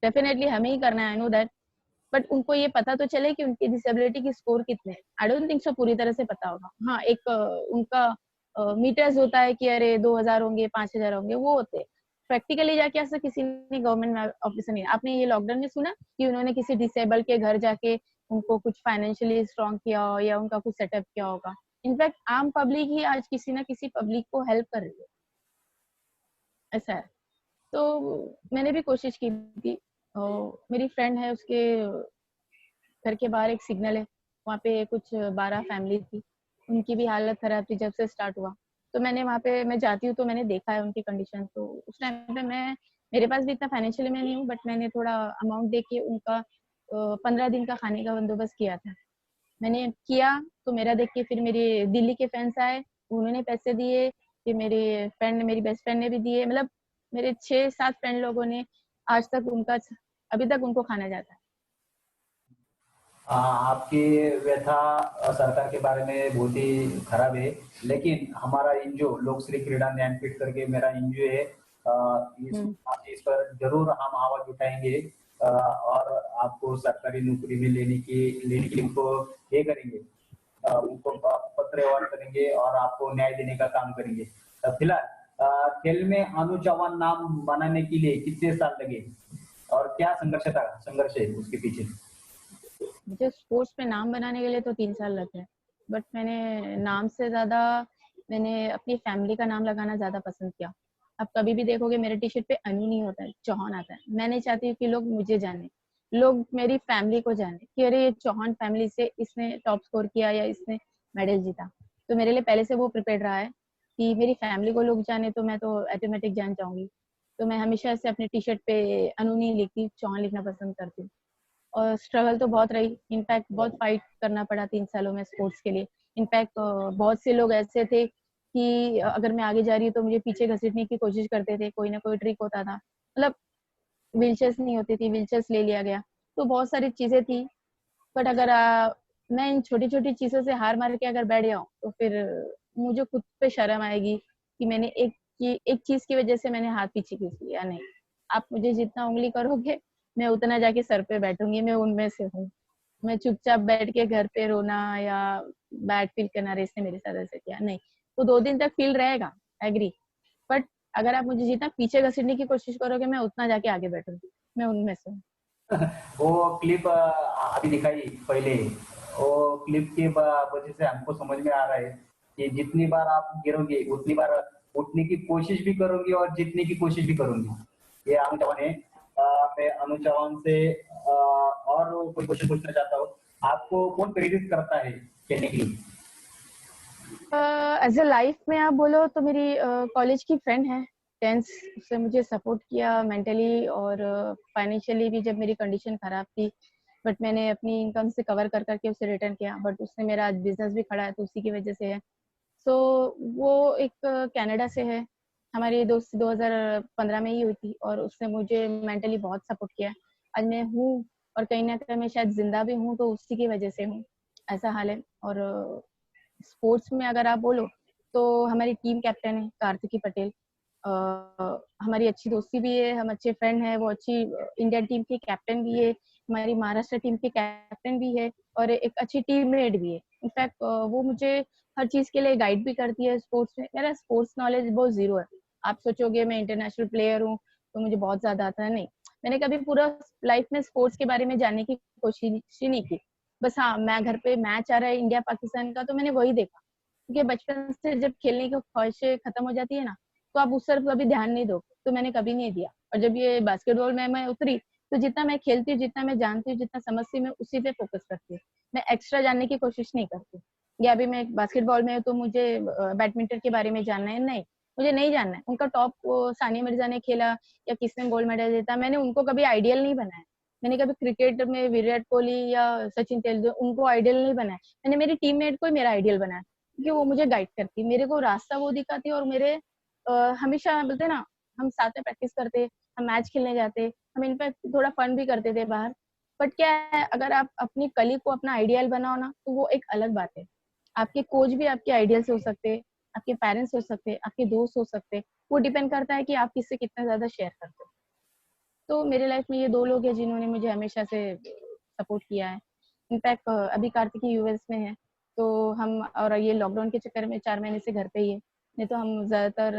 डेफिनेटली हमें ही करना है, आई नो दैट। बट उनको ये पता तो चले कि उनकी डिसेबिलिटी की स्कोर कितने हैं। आई डोंट थिंक सो पूरी तरह से पता होगा। हाँ, एक उनका मीटर्स होता है कि अरे 2000 होंगे, 5000 होंगे, वो होते हैं। प्रैक्टिकली जाके ऐसा किसी ने गवर्नमेंट में ऑफिसर नहीं। आपने ये लॉकडाउन में सुना कि उन्होंने किसी डिसेबल के घर जाके उनको कुछ फाइनेंशियली स्ट्रॉन्ग किया हो या उनका कुछ सेटअप किया होगा। इनफैक्ट आम पब्लिक ही आज किसी ना किसी पब्लिक को हेल्प कर रही है, ऐसा है। तो मैंने भी कोशिश की थी। मेरी फ्रेंड है उसके घर के बाहर एक सिग्नल है, वहाँ पे कुछ 12 फैमिली थी, उनकी भी हालत खराब थी जब से स्टार्ट हुआ। तो मैंने वहाँ पे मैं जाती हूँ तो मैंने देखा है उनकी कंडीशन। तो उस टाइम पे मेरे पास भी इतना फाइनेंशियली मैं नहीं हूँ बट मैंने थोड़ा अमाउंट दे के उनका 15 दिन का खाने का बंदोबस्त किया था। मैंने किया तो मेरा देख के फिर मेरे दिल्ली के फ्रेंड्स आए, उन्होंने पैसे दिए, फिर मेरी बेस्ट फ्रेंड ने भी दिए, मतलब मेरे 6-7 फ्रेंड लोगों ने आज तक उनका अभी तक उनको खाना जाता है। आपकी व्यथा सरकार के बारे में बहुत ही खराब है, लेकिन हमारा एनजीओ लोकश्री क्रीड़ा ज्ञानपीठ करके मेरा एनजीओ है। हुँ। इस पर जरूर हम आवाज उठाएंगे और आपको सरकारी नौकरी में लेने के लिए उनको ये करेंगे, उनको पत्र व्यवहार करेंगे और आपको न्याय देने का काम करेंगे। फिलहाल खेल में अनु चौहान नाम बनाने के लिए कितने साल लगे और क्या संघर्ष है उसके पीछे? मुझे स्पोर्ट्स में नाम बनाने के लिए तो 3 साल लगे, बट मैंने नाम से ज़्यादा मैंने अपनी फैमिली का नाम लगाना ज़्यादा पसंद किया। आप कभी भी देखोगे मेरे टी-शर्ट पे अनु नहीं होता है, चौहान आता है। मैं नहीं चाहती हूँ कि लोग मुझे जाने, लोग मेरी फैमिली को जाने कि अरे ये चौहान फैमिली से इसने टॉप स्कोर किया या इसने मेडल जीता। तो मेरे लिए पहले से वो प्रिपेयर्ड रहा है कि मेरी फैमिली को लोग जाने तो मैं तो ऑटोमेटिक जान जाऊँगी। तो मैं हमेशा से अपने टी-शर्ट पे अनु नहीं लिखती, चौहान लिखना पसंद करती हूँ। और स्ट्रगल तो बहुत रही, इनफैक्ट बहुत फाइट करना पड़ा 3 सालों में स्पोर्ट्स के लिए। इनफैक्ट बहुत से लोग ऐसे थे कि अगर मैं आगे जा रही हूँ तो मुझे पीछे घसीटने की कोशिश करते थे, कोई ना कोई ट्रिक होता था। मतलब व्हीलचेयर्स नहीं होती थी, व्हीलचेयर्स ले लिया गया। तो बहुत सारी चीज़ें थी, बट अगर मैं इन छोटी-छोटी चीज़ों से हार मान के अगर बैठ जाऊँ, तो फिर मुझे खुद पे शर्म आएगी कि मैंने एक चीज़ की वज़ह से मैंने हाथ पीछे खींच लिया, नहीं। आप मुझे जितना उँगली करोगे, मैं उतना जाके सर पे बैठूंगी, मैं उनमें से हूँ। मैं चुपचाप बैठ के घर पे रोना या बैड फील करना, रे इसने मेरे साथ ऐसे किया, नहीं। वो 2 दिन तक फील रहेगा, एग्री। बट अगर आप मुझे जितना पीछे घसीटने की कोशिश करोगे, मैं उतना जाके आगे बैठूंगी, मैं उनमें से हूँ। वो क्लिप अभी दिखाई पहले, वो क्लिप की वजह से हमको समझ में आ रहा है कि जितनी बार आप गिरोगे उतनी बार उठने की कोशिश भी करोगी और जीतने की कोशिश भी करूंगी। ये अनु चौहान है। मैं अनु चौहान से और कोई क्वेश्चन पूछना चाहता हूँ। आपको कौन प्रेरित करता है खेलने के लिए? एज ए लाइफ में आप बोलो तो मेरी कॉलेज की फ्रेंड है, 10th, उसने मुझे सपोर्ट किया मेंटली और फाइनेंशियली भी जब मेरी कंडीशन खराब थी। बट मैंने अपनी इनकम से कवर कर करके उसे रिटर्न किया, बट उसने मेरा आज बिजनेस भी खड़ा है तो उसी की वजह से है। सो वो एक कनाडा से है, हमारी दोस्ती 2015 में ही हुई थी और उसने मुझे मेंटली बहुत सपोर्ट किया। आज मैं हूँ और कहीं ना कहीं मैं शायद जिंदा भी हूँ तो उसी की वजह से हूँ, ऐसा हाल है। और स्पोर्ट्स में अगर आप बोलो तो हमारी टीम कैप्टन है कार्तिकी पटेल। हमारी अच्छी दोस्ती भी है, हम अच्छे फ्रेंड हैं। वो अच्छी इंडियन टीम की कैप्टन भी है, हमारी महाराष्ट्र टीम की कैप्टन भी है और एक अच्छी टीममेट भी है। इनफैक्ट वो मुझे हर चीज के लिए गाइड भी करती है। स्पोर्ट्स में मेरा स्पोर्ट्स नॉलेज बहुत जीरो है। आप सोचोगे मैं इंटरनेशनल प्लेयर हूँ तो मुझे बहुत ज्यादा आता है, नहीं। मैंने कभी पूरा लाइफ में स्पोर्ट्स के बारे में जानने की कोशिश ही नहीं की। बस हाँ, मैं घर पे मैच आ रहा है इंडिया पाकिस्तान का तो मैंने वही देखा, क्योंकि बचपन से जब खेलने की ख्वाहिशें खत्म हो जाती है ना तो आप उस तरफ कभी ध्यान नहीं दो, तो मैंने कभी नहीं दिया। और जब ये बास्केटबॉल में मैं उतरी तो जितना मैं खेलती हूँ, जितना मैं जानती हूँ, जितना समझती हूँ, मैं उसी पे फोकस करती हूँ। मैं एक्स्ट्रा जानने की कोशिश नहीं करती। या अभी मैं बास्केटबॉल में हूँ तो मुझे बैडमिंटन के बारे में जानना है, नहीं, मुझे नहीं जानना है। उनका टॉप सानिया मिर्जा ने खेला या किसने गोल्ड मेडल जीता, मैंने उनको कभी आइडियल नहीं बनाया। मैंने कभी क्रिकेट में विराट कोहली या सचिन तेंदुलकर उनको आइडियल नहीं बनाया। मैंने मेरी टीममेट को ही मेरा आइडियल बनाया, क्योंकि वो मुझे गाइड करती, मेरे को रास्ता वो दिखाती और मेरे हमेशा बोलते ना, हम साथ में प्रैक्टिस करते, हम मैच खेलने जाते, हम इनफैक्ट थोड़ा फन भी करते थे बाहर। बट क्या है, अगर आप अपनी कली को अपना आइडियल बनाओ ना तो वो एक अलग बात है। आपके कोच भी आपके आइडियल्स हो सकते, आपके पेरेंट्स हो सकते, आपके दोस्त हो सकते। वो डिपेंड करता है कि आप किससे कितना ज्यादा शेयर करते हो। तो मेरे लाइफ में ये 2 लोग हैं जिन्होंने मुझे हमेशा से सपोर्ट किया है। इनफैक्ट अभी कार्तिकी यूएस में है तो हम, और ये लॉकडाउन के चक्कर में 4 महीने से घर पे ही है। नहीं तो हम ज्यादातर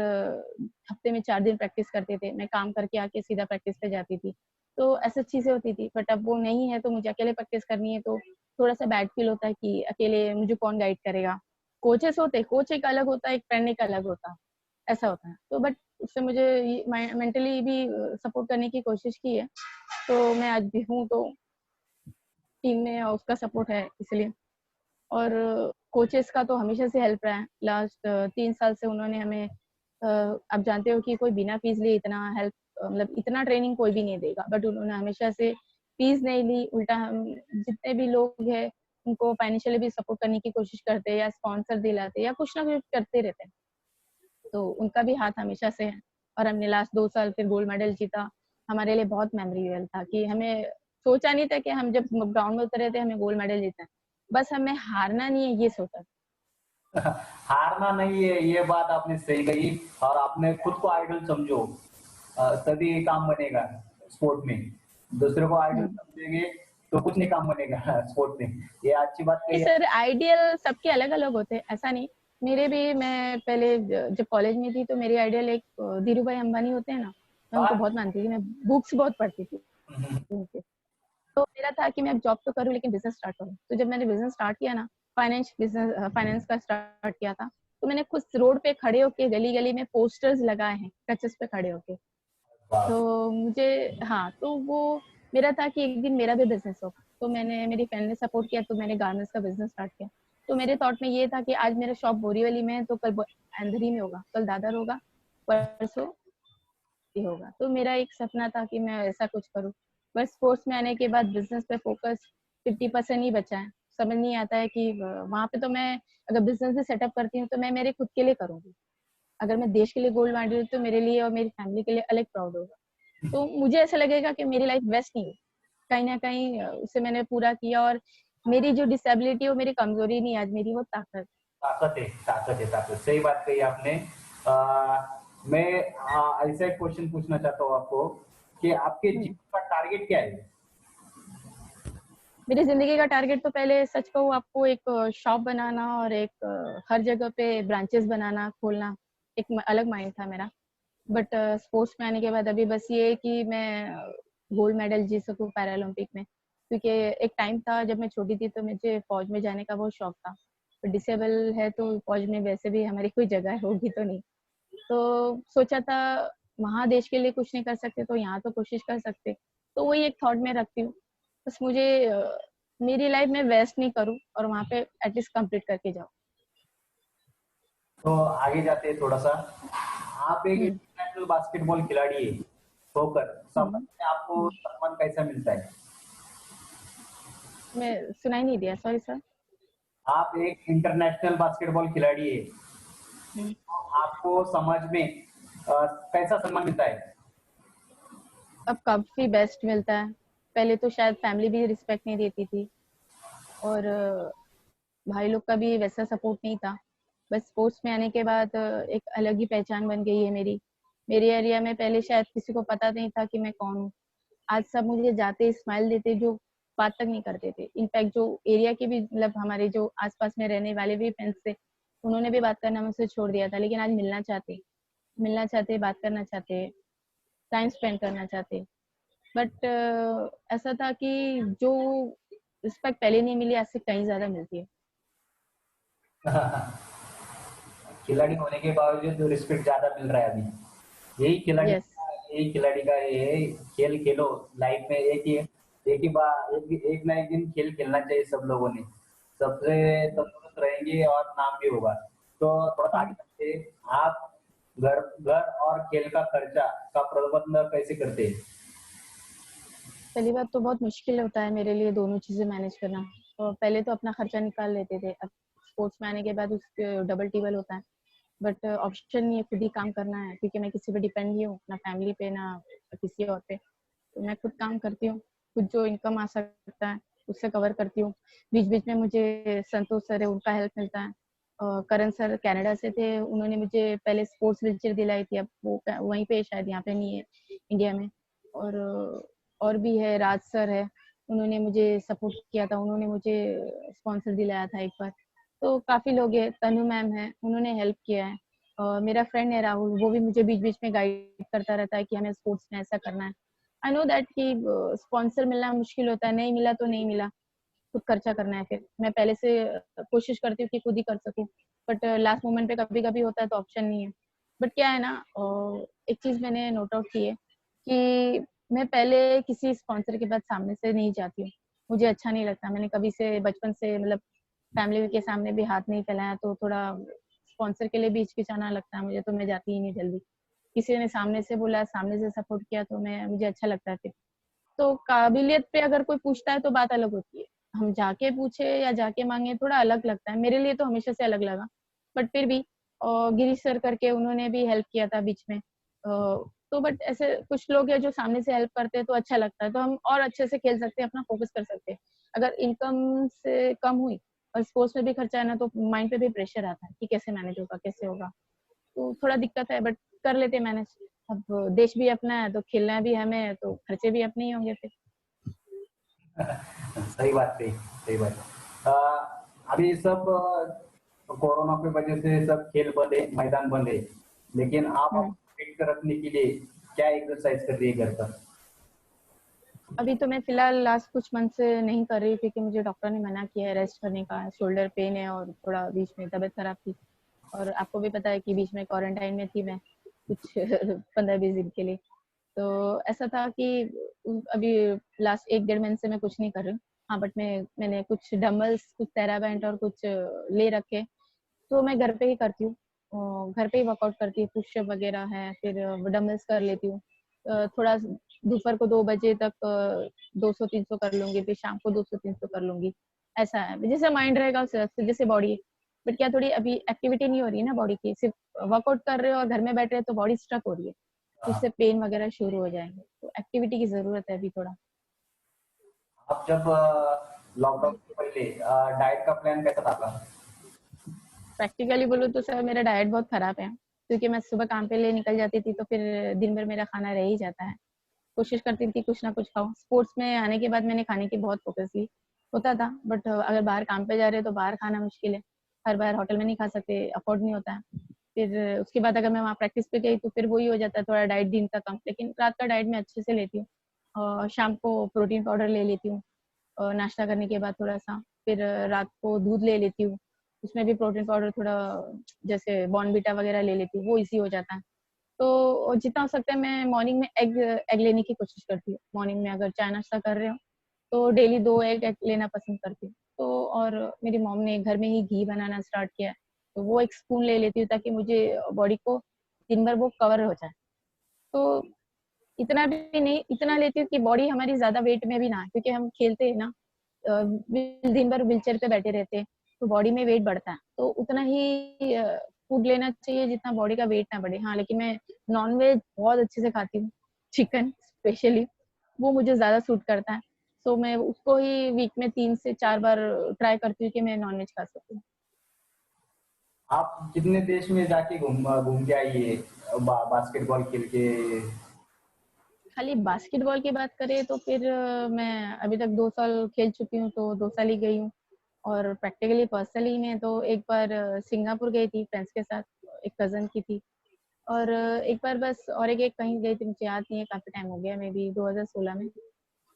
हफ्ते में 4 दिन प्रैक्टिस करते थे। मैं काम करके आके सीधा प्रैक्टिस पे जाती थी, तो ऐसी चीजें होती थी। बट अब वो नहीं है तो मुझे अकेले प्रैक्टिस करनी है, तो थोड़ा सा बैड फील होता है कि अकेले मुझे कौन गाइड करेगा। कोचेस होते, कोच एक अलग होता है, एक फ्रेंड एक अलग होता है, ऐसा होता है। तो बट उससे मुझे मेंटली भी सपोर्ट करने की कोशिश की है, तो मैं आज भी हूँ तो टीम में उसका सपोर्ट है इसलिए। और कोचेस का तो हमेशा से हेल्प रहा है। लास्ट 3 साल से उन्होंने हमें, आप जानते हो कि कोई बिना फीस लिए इतना हेल्प, मतलब इतना ट्रेनिंग कोई भी नहीं देगा, बट उन्होंने हमेशा से फीस नहीं ली। उल्टा हम जितने भी लोग हैं उनको फाइनेंशियली भी सपोर्ट करने की कोशिश करते हैं या स्पॉन्सर दिलाते या कुछ ना कुछ करते रहते हैं। तो उनका भी हाथ हमेशा से है। और हमने लास्ट 2 साल फिर गोल्ड मेडल जीता। हमारे लिए बहुत मेमोरेबल था कि हमें सोचा नहीं था कि हम जब ग्राउंड में उतरे थे हमें गोल्ड मेडल जीतना है। बस हमें हारना नहीं है ये सोचा। हारना नहीं है, ये बात आपने सही कही। और आपने खुद को आइडल समझो, तभी काम बनेगा स्पोर्ट में। दूसरे को आइडल समझेंगे तो कुछ नहीं काम बनेगा स्पोर्ट में। ये अच्छी बात कही है। सर आइडियल सबके अलग अलग होते हैं, ऐसा नहीं। मेरे भी, मैं पहले जब कॉलेज में थी तो मेरे आइडियल एक धीरू भाई अंबानी होते हैं ना, मैं उनको बहुत मानती थी। मैं बुक्स बहुत पढ़ती थी उनके। तो मेरा था कि मैं अब जॉब तो करूँ लेकिन बिजनेस स्टार्ट करूँ। तो जब मैंने बिजनेस स्टार्ट किया ना, फाइनेंस का स्टार्ट किया था, तो मैंने खुद रोड पे खड़े होके गली गली में पोस्टर्स लगाए हैं, क्रचेस पे खड़े होके। तो मुझे, हाँ, तो वो मेरा था कि एक दिन मेरा भी बिजनेस होगा। तो मैंने, मेरी फ्रेंड ने सपोर्ट किया तो मैंने गारमेंट्स का बिजनेस स्टार्ट किया। तो मेरे थॉट में ये था कि आज मेरा शॉप बोरीवली में है तो कल अंधेरी में होगा, कल दादर होगा, परसों ही होगा। तो मेरा एक सपना था कि मैं ऐसा कुछ करूँ। बस स्पोर्ट्स में आने के बाद बिजनेस पे फोकस 50% ही बचा है। समझ नहीं आता है कि वहां पे तो मैं अगर बिजनेस भी सेटअप करती हूँ तो मैं मेरे खुद के लिए करूंगी। अगर मैं देश के लिए गोल्ड मेडल तो मेरे लिए और मेरी फैमिली के लिए अलग प्राउड होगा। तो मुझे ऐसा लगेगा कि मेरी लाइफ बेस्ट नहीं है, कहीं ना कहीं उसे मैंने पूरा किया। और मेरी जो डिसेबिलिटी है वो मेरी कमजोरी नहीं, आज मेरी वो ताकत। ताकत है, ताकत है, ताकत। सही बात कही आपने। मैं ऐसा एक क्वेश्चन पूछना चाहता हूँ आपको कि आपके जीवन का टारगेट क्या है? मेरी जिंदगी का टारगेट तो पहले सच कहूँ आपको एक शॉप बनाना और एक हर जगह पे ब्रांचेस बनाना खोलना एक अलग माइंड था मेरा। बट स्पोर्ट्स में आने के बाद अभी बस ये है कि मैं गोल्ड मेडल जीत सकूँ पैरालंपिक में, क्योंकि एक टाइम था जब मैं छोटी थी तो मुझे फौज में जाने का बहुत शौक था। तो डिसेबल है तो फौज में वैसे भी हमारी कोई जगह होगी तो नहीं, तो सोचा था वहाँ देश के लिए कुछ नहीं कर सकते तो यहाँ तो कोशिश कर सकते। तो वही एक थॉट में रखती हूँ, बस मुझे मेरी लाइफ में वेस्ट नहीं करूँ और वहाँ पे एटलीस्ट कंप्लीट करके जाऊँ। तो आगे जाते हैं थोड़ा सा। आप एक हम्म, इंटरनेशनल बास्केटबॉल खिलाड़ी है होकर समाज हम्म, में आपको सम्मान कैसा मिलता है? मैं सुनाई नहीं दिया, सॉरी सर। आप एक इंटरनेशनल बास्केटबॉल खिलाड़ी है, हम्म, आपको समाज में कैसा सम्मान मिलता है? अब काफी बेस्ट मिलता है। पहले तो शायद फैमिली भी रिस्पेक्ट नहीं देती थी और भाई लोग का भी वैसा सपोर्ट नहीं था। बस स्पोर्ट्स में आने के बाद एक अलग ही पहचान बन गई है मेरी। मेरे एरिया में पहले शायद किसी को पता नहीं था कि मैं कौन हूँ। आज सब मुझे जाते स्माइल देते, जो बात तक नहीं करते थे। इनफैक्ट जो एरिया के भी मतलब हमारे जो आसपास में रहने वाले भी फ्रेंड्स थे, उन्होंने भी बात करना मुझसे छोड़ दिया था, लेकिन आज मिलना चाहते, बात करना चाहते, टाइम स्पेंड करना चाहते। बट ऐसा था कि जो रिस्पेक्ट पहले नहीं मिली, आज से कहीं ज्यादा मिलती है। खिलाड़ी होने के बावजूद रिस्पेक्ट ज्यादा मिल रहा है अभी। यही खिलाड़ी यस, का यही खिलाड़ी का ये है, खेल खेलो। लाइफ में एक ही बार एक ना एक दिन खेल खेलना चाहिए सब लोगों ने। सबसे तंदुरुस्त रहेंगे और नाम भी होगा। तो थोड़ा सा आगे चलते हैं। आप घर घर और खेल का खर्चा का प्रबंधन कैसे करते हैं? पहली बात तो बहुत मुश्किल होता है मेरे लिए दोनों चीजें मैनेज करना। तो पहले तो अपना खर्चा निकाल लेते थे, अब स्पोर्ट्स में आने के बाद उसके डबल टिबल होता है। बट ऑप्शन नहीं है, खुद ही काम करना है, क्योंकि मैं किसी पे डिपेंड नहीं हूँ, ना फैमिली पे ना किसी और पे। तो मैं खुद काम करती हूँ, खुद जो इनकम आ सकता है उससे कवर करती हूँ। बीच बीच में मुझे संतोष सर है, उनका हेल्प मिलता है। करण सर कनाडा से थे, उन्होंने मुझे पहले स्पोर्ट्स व्हीलचेयर दिलाई थी, अब वो वहीं पे शायद, यहाँ पे नहीं है इंडिया में। और और भी है, राज सर है, उन्होंने मुझे सपोर्ट किया था, उन्होंने मुझे स्पॉन्सर दिलाया था एक बार। तो काफी लोग हैं, तनु मैम है, उन्होंने हेल्प किया है। मेरा फ्रेंड है राहुल, वो भी मुझे बीच बीच में गाइड करता रहता है कि हमें स्पोर्ट्स में ऐसा करना है। आई नो दैट कि स्पॉन्सर मिलना मुश्किल होता है, नहीं मिला तो नहीं मिला, खुद खर्चा करना है। फिर मैं पहले से कोशिश करती हूँ कि खुद ही कर सकूं, बट लास्ट मोमेंट पे कभी कभी होता है तो ऑप्शन नहीं है। बट क्या है ना, एक चीज मैंने नोट आउट की है कि मैं पहले किसी स्पॉन्सर के पास सामने से नहीं जाती हूँ, मुझे अच्छा नहीं लगता। मैंने कभी से बचपन से मतलब फैमिली के सामने भी हाथ नहीं फैलाया, तो थोड़ा स्पॉन्सर के लिए भी हिचकिचाना लगता है मुझे, तो मैं जाती ही नहीं जल्दी। किसी ने सामने से बोला, सामने से सपोर्ट किया तो मैं मुझे अच्छा लगता है फिर। तो काबिलियत पे अगर कोई पूछता है तो बात अलग होती है, हम जाके पूछे या जाके मांगे थोड़ा अलग लगता है, मेरे लिए तो हमेशा से अलग लगा। बट फिर भी गिरीश सर करके उन्होंने भी हेल्प किया था बीच में। तो बट ऐसे कुछ लोग हैं जो सामने से हेल्प करते हैं तो अच्छा लगता है, तो हम और अच्छे से खेल सकते हैं, अपना फोकस कर सकते हैं। अगर इनकम से कम हुई और स्पोर्ट्स में भी खर्चा है ना, तो माइंड पे भी प्रेशर आता है कि कैसे मैनेज होगा, कैसे होगा। तो थोड़ा दिक्कत है, बट कर लेते मैनेज। अब देश भी अपना है तो खेलना भी हमें है, तो खर्चे भी अपने ही होंगे फिर। सही बात है, सही बात है। अभी सब कोरोना की वजह से सब खेल बंद है, मैदान बंद है। लेकिन आप हम्म, फिट रखने के लिए क्या एक्सरसाइज कर रही है घर पर? अभी तो मैं फिलहाल लास्ट कुछ मंथ से नहीं कर रही, क्योंकि मुझे डॉक्टर ने मना किया है रेस्ट करने का, शोल्डर पेन है और थोड़ा बीच में तबीयत खराब थी। और आपको भी पता है कि बीच में क्वारंटाइन में थी मैं कुछ 15-20 दिन के लिए। तो ऐसा था कि अभी लास्ट 1-1.5 महीने से मैं कुछ नहीं कर रही हूँ। हाँ, बट मैंने कुछ डम्बल्स, कुछ टेराबैंड और कुछ ले रखे, तो मैं घर पे ही करती हूँ। घर पे ही वर्कआउट करती हूँ, पुशअप वगैरह है, फिर डम्बल्स कर लेती हूँ। थोड़ा दोपहर को 2 बजे तक 200-300 कर लूंगी, फिर शाम को 200-300 कर लूंगी। ऐसा है, जैसे माइंड रहेगा जैसे बॉडी है। बट क्या थोड़ी अभी एक्टिविटी नहीं हो रही है ना बॉडी की, सिर्फ वर्कआउट कर रहे हो और घर में बैठ रहे हो तो बॉडी स्ट्रक हो रही है, तो उससे पेन वगैरह शुरू हो जाएंगे, तो एक्टिविटी की जरूरत है अभी थोड़ा। आप जब लॉकडाउन से पहले डाइट का प्लान कैसा था आपका? प्रैक्टिकली बोलूँ तो सर मेरा डाइट बहुत खराब है, क्योंकि मैं सुबह काम पे लिए निकल जाती थी, तो फिर दिन भर मेरा खाना रह ही जाता है। कोशिश करती थी कुछ ना कुछ खाऊं। स्पोर्ट्स में आने के बाद मैंने खाने की बहुत फोकस ली होता था, बट अगर बाहर काम पे जा रहे हैं तो बाहर खाना मुश्किल है, हर बार होटल में नहीं खा सकते, अफोर्ड नहीं होता है। फिर उसके बाद अगर मैं वहाँ प्रैक्टिस पे गई तो फिर वही हो जाता है, थोड़ा डाइट दिन का कम, लेकिन रात का डाइट मैं अच्छे से लेती हूँ। और शाम को प्रोटीन पाउडर ले लेती हूँ नाश्ता करने के बाद थोड़ा सा। फिर रात को दूध ले लेती हूँ, उसमें भी प्रोटीन पाउडर थोड़ा, जैसे बॉर्नविटा वगैरह ले लेती हूँ, वो इजी हो जाता है। तो जितना हो सकता है मैं मॉर्निंग में एग एग लेने की कोशिश करती हूँ। मॉर्निंग में अगर चाय नाश्ता कर रहे हो तो डेली 2 एग लेना पसंद करती हूँ। तो और मेरी मॉम ने घर में ही घी बनाना स्टार्ट किया है, तो वो 1 स्पून ले लेती हूँ ताकि मुझे बॉडी को दिन भर वो कवर हो जाए। तो इतना भी नहीं, इतना लेती हूँ कि बॉडी हमारी ज़्यादा वेट में भी ना आए, क्योंकि हम खेलते हैं ना, दिन भर व्हीलचेयर पे बैठे रहते हैं, तो बॉडी में वेट बढ़ता है। तो उतना ही फूड लेना चाहिए जितना बॉडी का वेट ना बढ़े। हाँ, लेकिन मैं नॉन-वेज बहुत अच्छे से खाती हूँ, चिकन स्पेशली, वो मुझे ज़्यादा सूट करता है। सो मैं उसको ही वीक में 3 से 4 बार ट्राई करती हूँ कि मैं नॉन-वेज खा सकूँ। आप कितने देश में जाके घूम घूम के आई है बास्केटबॉल खेल के? खाली बास्केटबॉल की बात करें तो फिर मैं अभी तक 2 साल खेल चुकी हूँ, तो 2 साल ही गई हूँ। और प्रैक्टिकली पर्सनली मैं तो एक बार सिंगापुर गई थी फ्रेंड्स के साथ, एक कज़न की थी। और एक बार बस, और एक कहीं गई थी, मुझे याद नहीं है, काफ़ी टाइम हो गया, मे बी 2016 में।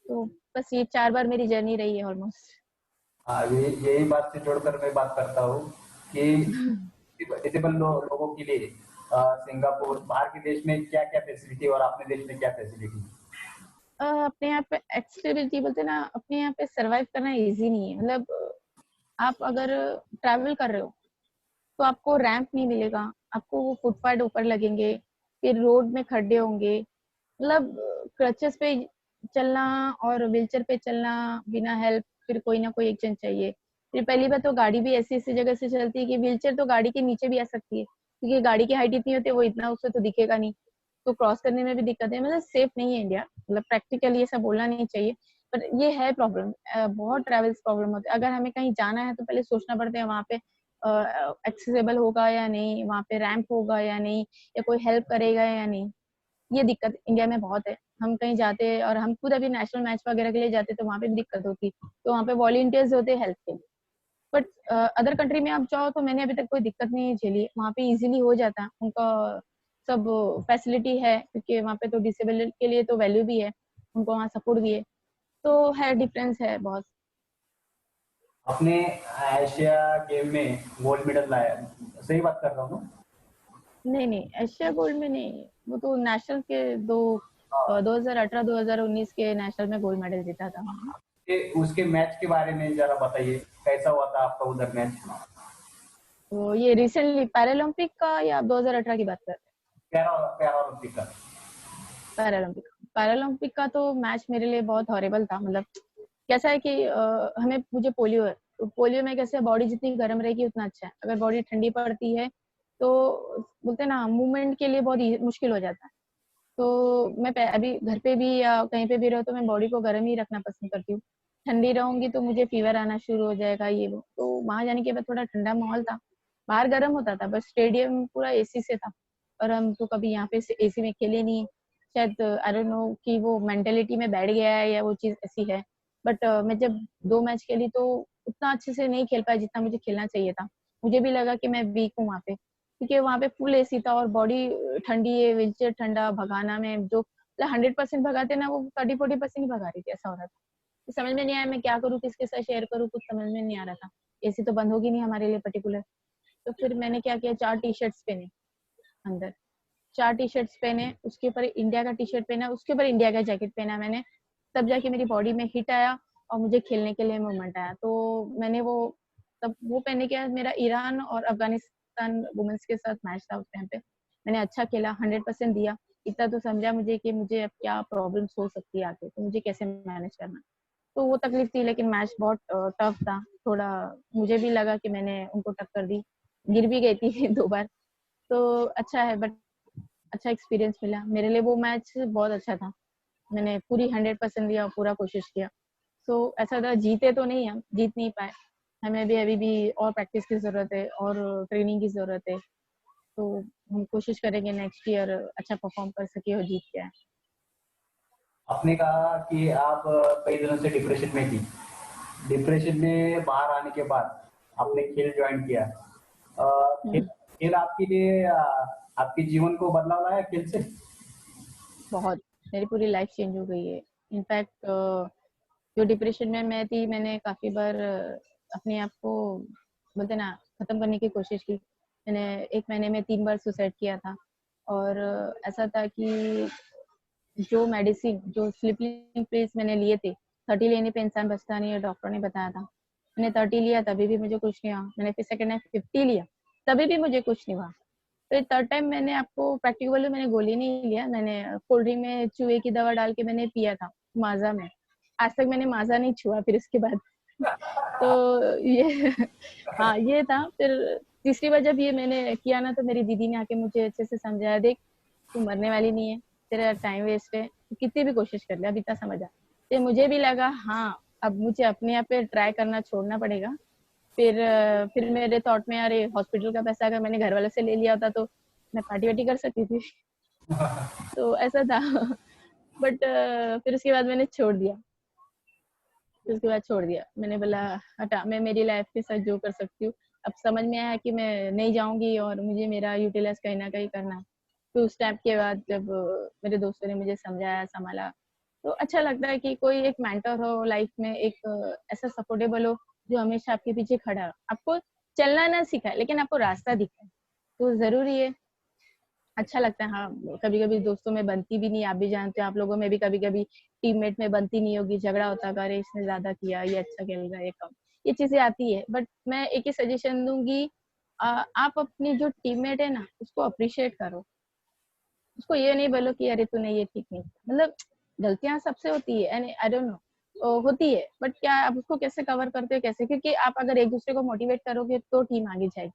तो बस ये 4 बार मेरी जर्नी रही है ऑलमोस्ट। हाँ, यही बात से जोड़कर मैं बात करता हूँ कि डिसेबल लोगों के लिए सिंगापुर बाहर के देश में क्या क्या फैसिलिटी और अपने देश में क्या फैसिलिटी? अपने यहाँ पे एक्सेसिबिलिटी बोलते हैं ना, अपने यहाँ पे सर्वाइव करना ईज़ी नहीं है। मतलब आप अगर ट्रैवल कर रहे हो तो आपको रैंप नहीं मिलेगा, आपको वो फुटपाथ ऊपर लगेंगे, फिर रोड में खड्डे होंगे, मतलब क्रचेस पे चलना और व्हीलचेयर पे चलना बिना हेल्प, फिर कोई ना कोई एक जन चाहिए। फिर पहली बात तो गाड़ी भी ऐसी-ऐसी जगह से चलती है कि व्हीलचेयर तो गाड़ी के नीचे भी आ सकती है, क्योंकि गाड़ी की हाइट इतनी होती है, वो इतना उससे तो दिखेगा नहीं, तो क्रॉस करने में भी दिक्कत है। मतलब सेफ नहीं है इंडिया, मतलब प्रैक्टिकली ऐसा बोलना नहीं चाहिए, पर ये है प्रॉब्लम। बहुत ट्रैवल्स प्रॉब्लम होते हैं। अगर हमें कहीं जाना है तो पहले सोचना पड़ता है वहाँ पे एक्सेसिबल होगा या नहीं, वहाँ पे रैंप होगा या नहीं, या कोई हेल्प करेगा या नहीं। ये दिक्कत इंडिया में बहुत है। हम कहीं जाते हैं और हम खुद अभी नेशनल मैच वगैरह के लिए जाते हैं तो वहाँ पे भी दिक्कत होती है। तो वहाँ पे वॉलंटियर्स होते हैं हेल्प के लिए। बट अदर कंट्री में आप जाओ तो मैंने अभी तक कोई दिक्कत नहीं झेली है। वहाँ पे इज़िली हो जाता है। उनका सब फैसिलिटी है, क्योंकि वहाँ पे तो डिसेबल के लिए तो वैल्यू भी है, उनको वहाँ सपोर्ट भी है। तो है, डिफरेंस है बहुत। अपने एशिया गेम में गोल्ड मेडल लाया, सही बात कर रहा हूँ ना? नहीं, नहीं, एशिया गोल्ड में नहीं, वो तो नेशनल के 2 2018, 2019 के नेशनल में गोल्ड मेडल जीता था। उसके मैच के बारे में जरा बताइए, कैसा हुआ था आपका उधर मैच? तो ये रिसेंटली पैरालंपिक का या आप 2018 की बात कर रहे हैं? पैरालंपिक का। पैरालंपिक पैरालंपिक का तो मैच मेरे लिए बहुत हॉरिबल था। मतलब कैसा है कि मुझे पोलियो है, तो पोलियो में कैसे बॉडी जितनी गर्म रहेगी उतना अच्छा है। अगर बॉडी ठंडी पड़ती है तो बोलते हैं ना, मूवमेंट के लिए बहुत मुश्किल हो जाता है। तो मैं अभी घर पे भी या कहीं पे भी रहो तो मैं बॉडी को गर्म ही रखना पसंद करती हूँ। ठंडी रहूंगी तो मुझे फीवर आना शुरू हो जाएगा, ये वो। तो वहां जाने के बाद थोड़ा ठंडा माहौल था, बाहर गर्म होता था, बस स्टेडियम पूरा एसी से था। और हम तो कभी यहाँ पे एसी में खेले नहीं है। शायद आई डोंट नो कि वो मेंटेलिटी में बैठ गया है या वो चीज ऐसी है। बट मैं जब 2 मैच खेली तो उतना अच्छे से नहीं खेल पाया जितना मुझे खेलना चाहिए था। मुझे भी लगा कि मैं वीक हूँ वहाँ पे, क्योंकि वहाँ पे फुल एसी था और बॉडी ठंडी है, व्हीलचेयर ठंडा, भगाना में जो मतलब 100% भगाते ना, वो 30-40% ही भगा रही थी, ऐसा हो रहा था। तो समझ में नहीं आया मैं क्या करूँ, किसके साथ शेयर करूँ, कुछ समझ में नहीं आ रहा था। एसी तो बंद होगी नहीं हमारे लिए पर्टिकुलर। तो फिर मैंने क्या किया, 4 टी-शर्ट्स पहने अंदर, 4 टी-शर्ट्स पहने, उसके ऊपर इंडिया का टी-शर्ट पहना, उसके ऊपर इंडिया का जैकेट पहना मैंने। तब जाके मेरी बॉडी में हिट आया और मुझे खेलने के लिए मूवमेंट आया। तो मैंने वो तब वो पहनने के बाद मेरा ईरान और अफगानिस्तान वुमेन्स के साथ मैच था उस टाइम पे। मैंने अच्छा खेला, 100% दिया। इतना तो समझा मुझे कि मुझे अब क्या प्रॉब्लम्स हो सकती है आगे, तो मुझे कैसे मैनेज करना है। तो वो तकलीफ थी, लेकिन मैच बहुत टफ था। थोड़ा मुझे भी लगा कि मैंने उनको टक्कर दी, गिर भी गई थी 2 बार। तो अच्छा है, बट अच्छा एक्सपीरियंस मिला मेरे लिए। वो मैच बहुत अच्छा था। मैंने पूरी 100% दिया, पूरा कोशिश किया। सो ऐसा था, जीते तो नहीं, हम जीत नहीं पाए। हमें भी अभी भी और प्रैक्टिस की ज़रूरत है और ट्रेनिंग की ज़रूरत है। तो हम कोशिश करेंगे नेक्स्ट ईयर अच्छा परफॉर्म कर सके और जीत के आए। आपने कहा कि आप कई दिनों से डिप्रेशन में थी। डिप्रेशन में बाहर आने के बाद आपने खेल ज्वाइन किया। खेल आपके लिए आपके जीवन को बदलाव लाया खेल से? बहुत, मेरी पूरी लाइफ चेंज हो गई है। इनफैक्ट जो डिप्रेशन में मैं थी, मैंने काफी बार अपने आप को बोलते ना खत्म करने की कोशिश की। मैंने 1 महीने में 3 बार सुसाइड किया था। और ऐसा था कि जो मेडिसिन, जो स्लीपिंग पिल्स मैंने लिए थे, 30 लेने पे इंसान बचता नहीं है, डॉक्टर ने बताया था। मैंने 30 लिया, तभी भी मुझे कुछ नहीं हुआ। मैंने फिर सेकंड टाइम 50 लिया, तभी भी मुझे कुछ नहीं हुआ। फिर थर्ड टाइम मैंने आपको प्रैक्टिकली मैंने गोली नहीं लिया, मैंने कोल्ड ड्रिंक में चूहे की दवा डाल के मैंने पिया था, माजा में। आज तक मैंने माजा नहीं छुआ फिर इसके बाद। तो ये हाँ, ये था। फिर तीसरी बार जब ये मैंने किया ना, तो मेरी दीदी ने आके मुझे अच्छे से समझाया, देख तू मरने वाली नहीं है, तेरा टाइम वेस्ट है, तू कितनी भी कोशिश कर ले, अब इतना समझा। फिर मुझे भी लगा हाँ, अब मुझे अपने आप पे ट्राई करना छोड़ना पड़ेगा। फिर मेरे थॉट में, अरे हॉस्पिटल का पैसा अगर मैंने घर वालों से ले लिया होता तो मैं पार्टी वार्टी कर सकती थी। तो ऐसा था। बट फिर उसके बाद मैंने छोड़ दिया। फिर उसके बाद छोड़ दिया, मैंने बोला हटा, मैं मेरी लाइफ के साथ जो कर सकती हूँ। अब समझ में आया कि मैं नहीं जाऊंगी और मुझे मेरा यूटिलाइज कहीं ना कहीं करना है। तो उस टाइम के बाद जब मेरे दोस्तों ने मुझे समझाया, संभाला, तो अच्छा लगता है कि कोई एक मेंटर हो लाइफ में, एक ऐसा सपोर्टेबल हो जो हमेशा आपके पीछे खड़ा हो, आपको चलना ना सिखाए लेकिन आपको रास्ता दिखाए, तो जरूरी है। अच्छा लगता है। हाँ, कभी कभी दोस्तों में बनती भी नहीं, आप भी जानते हो, आप लोगों में भी कभी कभी टीममेट में बनती नहीं होगी, झगड़ा होता है, अरे इसने ज्यादा किया, ये अच्छा खेल रहा है, ये कम, ये चीजें आती है। बट मैं एक ही सजेशन दूंगी, आप अपनी जो टीममेट है ना, उसको अप्रिशिएट करो। उसको ये नहीं बोलो कि अरे तूने ये ठीक नहीं किया। मतलब गलतियां सबसे होती है, एंड आई डोंट नो होती है, बट क्या आप उसको कैसे कवर करते हो, कैसे, क्योंकि आप अगर एक दूसरे को मोटिवेट करोगे तो टीम आगे जाएगी।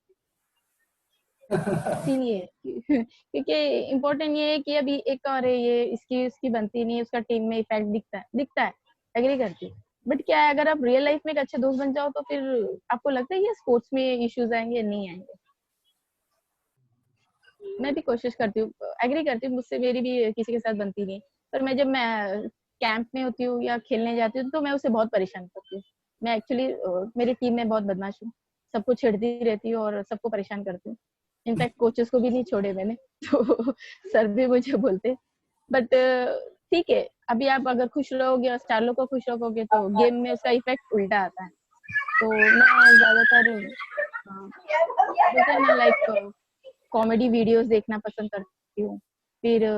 इसीलिए क्योंकि इम्पोर्टेंट ये है कि अभी एक और है, ये इसकी उसकी बनती नहीं है, उसका टीम में इफेक्ट दिखता है, एग्री करती हूँ। बट क्या है, अगर आप रियल लाइफ में एक अच्छे दोस्त बन जाओ तो फिर आपको लगता है ये स्पोर्ट्स में इश्यूज आएंगे, नहीं आएंगे। मैं भी कोशिश करती हूँ, एग्री करती हूँ, मुझसे मेरी भी किसी के साथ बनती नहीं। पर मैं कैंप में होती हूँ या खेलने जाती हूँ तो मैं उसे बहुत परेशान करती हूँ। मैं एक्चुअली मेरी टीम में बहुत बदमाश हूँ, सबको छेड़ती रहती हूँ और सबको परेशान करती हूँ। इनफैक्ट कोचेस को भी नहीं छोड़े मैंने। तो सर भी मुझे बोलते। बट ठीक है, अभी आप अगर खुश रहोगे और स्टार को खुश रखोगे तो गेम में उसका इफेक्ट उल्टा आता है। तो मैं ज्यादातर बोलते हैं ना, लाइक कॉमेडी वीडियोस देखना पसंद करती हूँ। फिर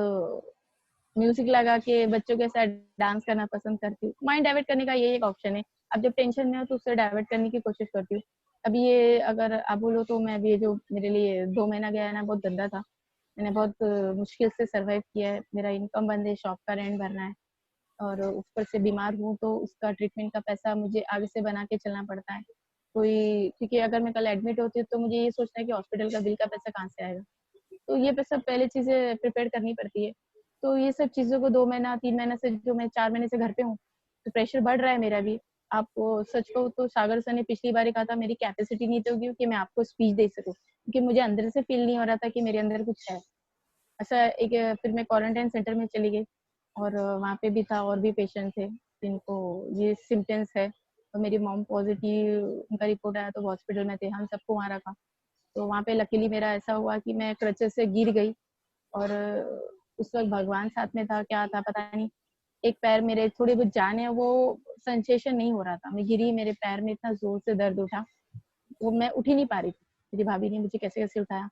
म्यूजिक लगा के बच्चों के साथ डांस करना पसंद करती हूँ। माइंड डाइवर्ट करने का ये एक ऑप्शन है। अब जब टेंशन में हो तो उससे डाइवर्ट करने की कोशिश करती हूँ। अभी ये अगर आप बोलो तो मैं अभी ये जो मेरे लिए 2 महीना गया है ना, बहुत गंदा था। मैंने बहुत मुश्किल से सर्वाइव किया है। मेरा इनकम बंद है, शॉप का रेंट भरना है और ऊपर से बीमार हूँ तो उसका ट्रीटमेंट का पैसा मुझे आगे से बना के चलना पड़ता है। कोई, क्योंकि अगर मैं कल एडमिट होती हूँ तो मुझे ये सोचना है कि हॉस्पिटल का बिल का पैसा कहाँ से आएगा। तो ये सब पहले चीजें प्रिपेयर करनी पड़ती है। तो ये सब चीजों को 2 महीना 3 महीना से, जो मैं 4 महीने से घर पे हूँ, तो प्रेशर बढ़ रहा है मेरा भी। आपको सच कहूँ तो सागर सर ने पिछली बार ही कहा था मेरी कैपेसिटी नहीं होगी कि मैं आपको स्पीच दे सकूं, क्योंकि मुझे अंदर से फील नहीं हो रहा था कि मेरे अंदर कुछ है ऐसा। एक फिर मैं क्वारंटाइन सेंटर में चली गई और वहाँ पे भी था और भी पेशेंट थे जिनको ये सिम्टम्स है। और मेरी मॉम पॉजिटिव, उनका रिपोर्ट आया तो वो हॉस्पिटल में थे, हम सबको वहाँ रखा। तो वहाँ पे लकीली मेरा ऐसा हुआ कि मैं क्रचेस से गिर गई और उस वक्त भगवान साथ में था, क्या था पता नहीं। एक पैर मेरे थोड़ी बहुत जान है, वो सेंसेशन नहीं हो रहा था, मैं गिरी, मेरे पैर में इतना जोर से दर्द उठा, वो मैं उठ ही नहीं पा रही थी। मेरी भाभी ने मुझे कैसे कैसे उठाया।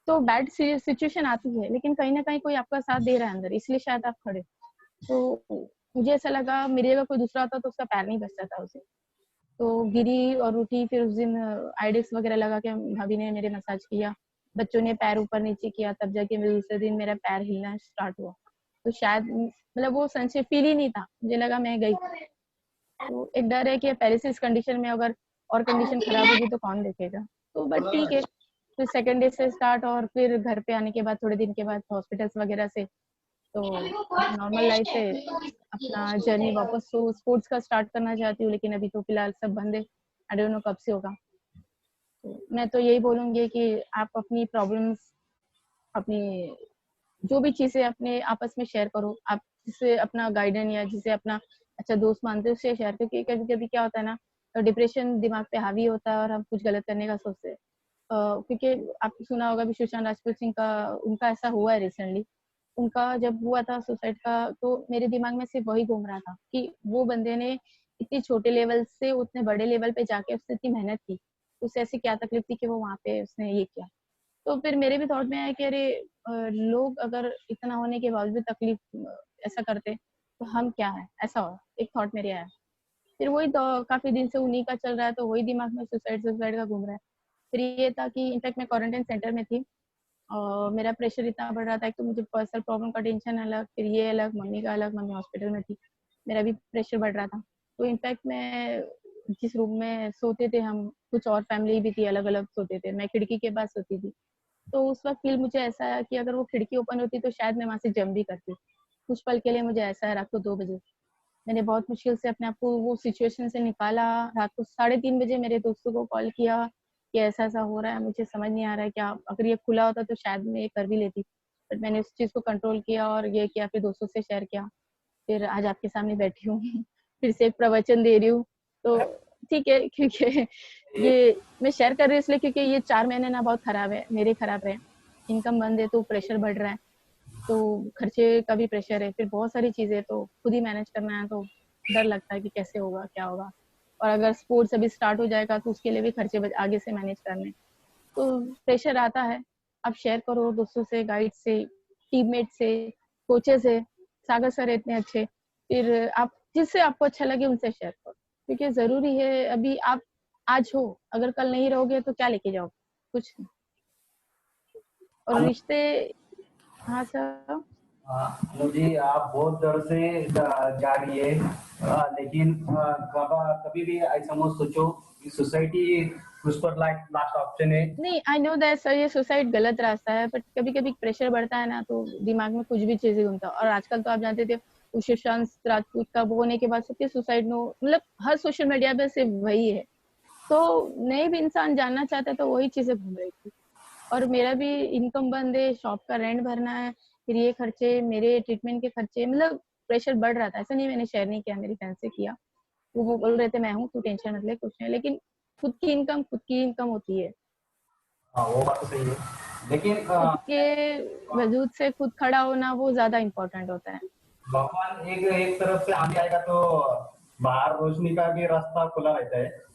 तो बैड सिचुएशन आती है, लेकिन कहीं ना कहीं कोई आपका साथ दे रहा है अंदर, इसलिए शायद आप खड़े। तो मुझे ऐसा लगा मेरे जगह कोई दूसरा होता तो उसका पैर नहीं बचता था उसे। तो गिरी और उठी। फिर उस दिन आइडेक्स वगैरह लगा के भाभी ने मेरे मसाज किया, बच्चों ने पैर ऊपर नीचे किया, तब जाके मेरे दूसरे दिन मेरा पैर हिलना स्टार्ट हुआ। तो शायद मतलब वो संशय फील ही नहीं था, मुझे लगा मैं गई। तो एक डर है कि पहले से इस कंडीशन में अगर और कंडीशन खराब होगी तो कौन देखेगा। तो बट ठीक है, फिर सेकेंड डे से स्टार्ट और फिर घर पे आने के बाद थोड़े दिन के बाद हॉस्पिटल्स वगैरह से, तो नॉर्मल लाइफ है, अपना जर्नी वापस तो स्पोर्ट्स का स्टार्ट करना चाहती हूँ, लेकिन अभी तो फिलहाल सब बंद है। आई डोंट नो कब से होगा। तो मैं तो यही बोलूंगी कि आप अपनी प्रॉब्लम्स, अपनी जो भी चीजें अपने आपस में शेयर करो, आप जिसे अपना गाइडेंस या जिसे अपना अच्छा दोस्त मानते हैं उससे शेयर, क्योंकि कभी कभी क्या होता है ना, डिप्रेशन दिमाग पे हावी होता है और हम कुछ गलत करने का सोचते हैं। क्योंकि आपने सुना होगा भी सुशांत राजपूत सिंह का, उनका ऐसा हुआ है रिसेंटली। उनका जब हुआ था सुसाइड का, तो मेरे दिमाग में सिर्फ वही घूम रहा था कि वो बंदे ने इतनी छोटे लेवल से उतने बड़े लेवल पे जाके उसने इतनी मेहनत की, उसे ऐसी क्या तकलीफ थी कि वो वहां पे उसने ये किया। तो फिर मेरे भी थॉट में आया कि अरे लोग अगर इतना होने के बावजूद भी तकलीफ ऐसा करते तो हम क्या है, ऐसा हो एक थॉट मेरे आया। फिर वही तो काफी दिन से उन्हीं का चल रहा है, तो वही दिमाग में सुसाइड सुसाइड का घूम रहा है। फिर ये था कि इनफैक्ट मैं क्वारंटाइन सेंटर में थी और मेरा प्रेशर इतना बढ़ रहा था, एक तो मुझे पर्सनल प्रॉब्लम का टेंशन अलग, फिर ये अलग, मम्मी का अलग, मम्मी हॉस्पिटल में थी, मेरा भी प्रेशर बढ़ रहा था। तो इनफैक्ट मैं जिस रूम में सोते थे हम, कुछ और फैमिली भी थी, अलग अलग सोते थे, मैं खिड़की के पास सोती थी। तो उस वक्त फील मुझे ऐसा आया कि अगर वो खिड़की ओपन होती तो शायद मैं वहां से जंप भी करती। कुछ पल के लिए मुझे ऐसा है, रात को 2 बजे मैंने बहुत मुश्किल से अपने आप को वो सिचुएशन से निकाला। रात को 3:30 बजे मेरे दोस्तों को कॉल किया कि ऐसा ऐसा हो रहा है, मुझे समझ नहीं आ रहा है क्या, अगर ये खुला होता तो शायद मैं ये कर भी लेती, बट मैंने उस चीज को कंट्रोल किया और ये किया, फिर दोस्तों से शेयर किया, फिर आज आपके सामने बैठी हूँ फिर से एक प्रवचन दे रही हूँ। तो ठीक है, क्योंकि ये मैं शेयर कर रही हूँ इसलिए क्योंकि ये 4 महीने ना बहुत खराब है, मेरे खराब रहे, इनकम बंद है तो प्रेशर बढ़ रहा है, तो खर्चे का भी प्रेशर है, फिर बहुत सारी चीजें तो खुद ही मैनेज करना है, तो डर लगता है कि कैसे होगा क्या होगा। और अगर स्पोर्ट्स अभी स्टार्ट हो जाएगा तो उसके लिए भी खर्चे आगे से मैनेज करने, तो प्रेशर आता है। आप शेयर करो दोस्तों से, गाइड से, टीममेट से, कोचेस से, सागर सर इतने अच्छे, फिर आप जिससे आपको अच्छा लगे उनसे शेयर करो, क्योंकि जरूरी है। अभी आप आज हो, अगर कल नहीं रहोगे तो क्या लेके जाओगे, कुछ नहीं। और रिश्ते, हाँ सर। जी आप बहुत डर से जा रही है, लेकिन कभी भी ऐसा मत सोचो कि सोसाइटी उस पर लास्ट ऑप्शन है। नहीं, आई नो दैट सर, ये सुसाइड गलत रास्ता है, बट कभी कभी प्रेशर बढ़ता है ना, तो दिमाग में कुछ भी चीजें घूमता है। और आजकल तो आप जानते थे उस सुशांत राजपूत का वो होने के बाद सबके सुसाइड नो, मतलब हर सोशल मीडिया पे सिर्फ वही है। तो नहीं भी इंसान जानना चाहता है तो वही चीजें घूम रही थी। और मेरा भी इनकम बंद है, शॉप का रेंट भरना है, फिर ये खर्चे, मेरे ट्रीटमेंट के खर्चे, मतलब प्रेशर बढ़ रहा था। ऐसा नहीं मैंने शेयर नहीं किया, मेरी फ्रेंड से किया, वो बोल रहे थे मैं हूँ तू टेंशन मत ले, कुछ नहीं, लेकिन खुद की इनकम होती है, हाँ वो बात तो सही है, लेकिन खुद के वजूद से खुद खड़ा होना वो ज्यादा इम्पोर्टेंट होता है। भगवान एक एक तरफ से आने आएगा तो बाहर रोशनी का भी रास्ता खुला रहता है।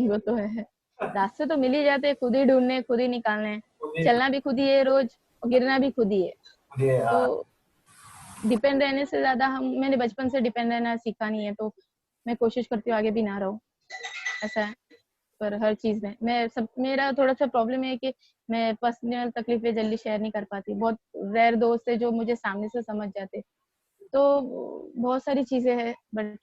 वो तो है, रास्ते तो मिल ही जाते हैं, खुद ही ढूंढने, खुद ही निकालने हैं। मुझे चलना भी खुद ही है रोज, और गिरना भी खुद ही है। मुझे तो डिपेंड रहने से ज्यादा मैंने बचपन से डिपेंड रहना सीखा नहीं है, तो मैं कोशिश करती हूँ आगे भी ना रहूं, ऐसा है। पर हर चीज में मैं सब, मेरा थोड़ा सा प्रॉब्लम है कि मैं पर्सनल तकलीफें जल्दी शेयर नहीं कर पाती। बहुत रेयर दोस्त है जो मुझे सामने से समझ जाते, तो बहुत सारी चीजें हैं, बट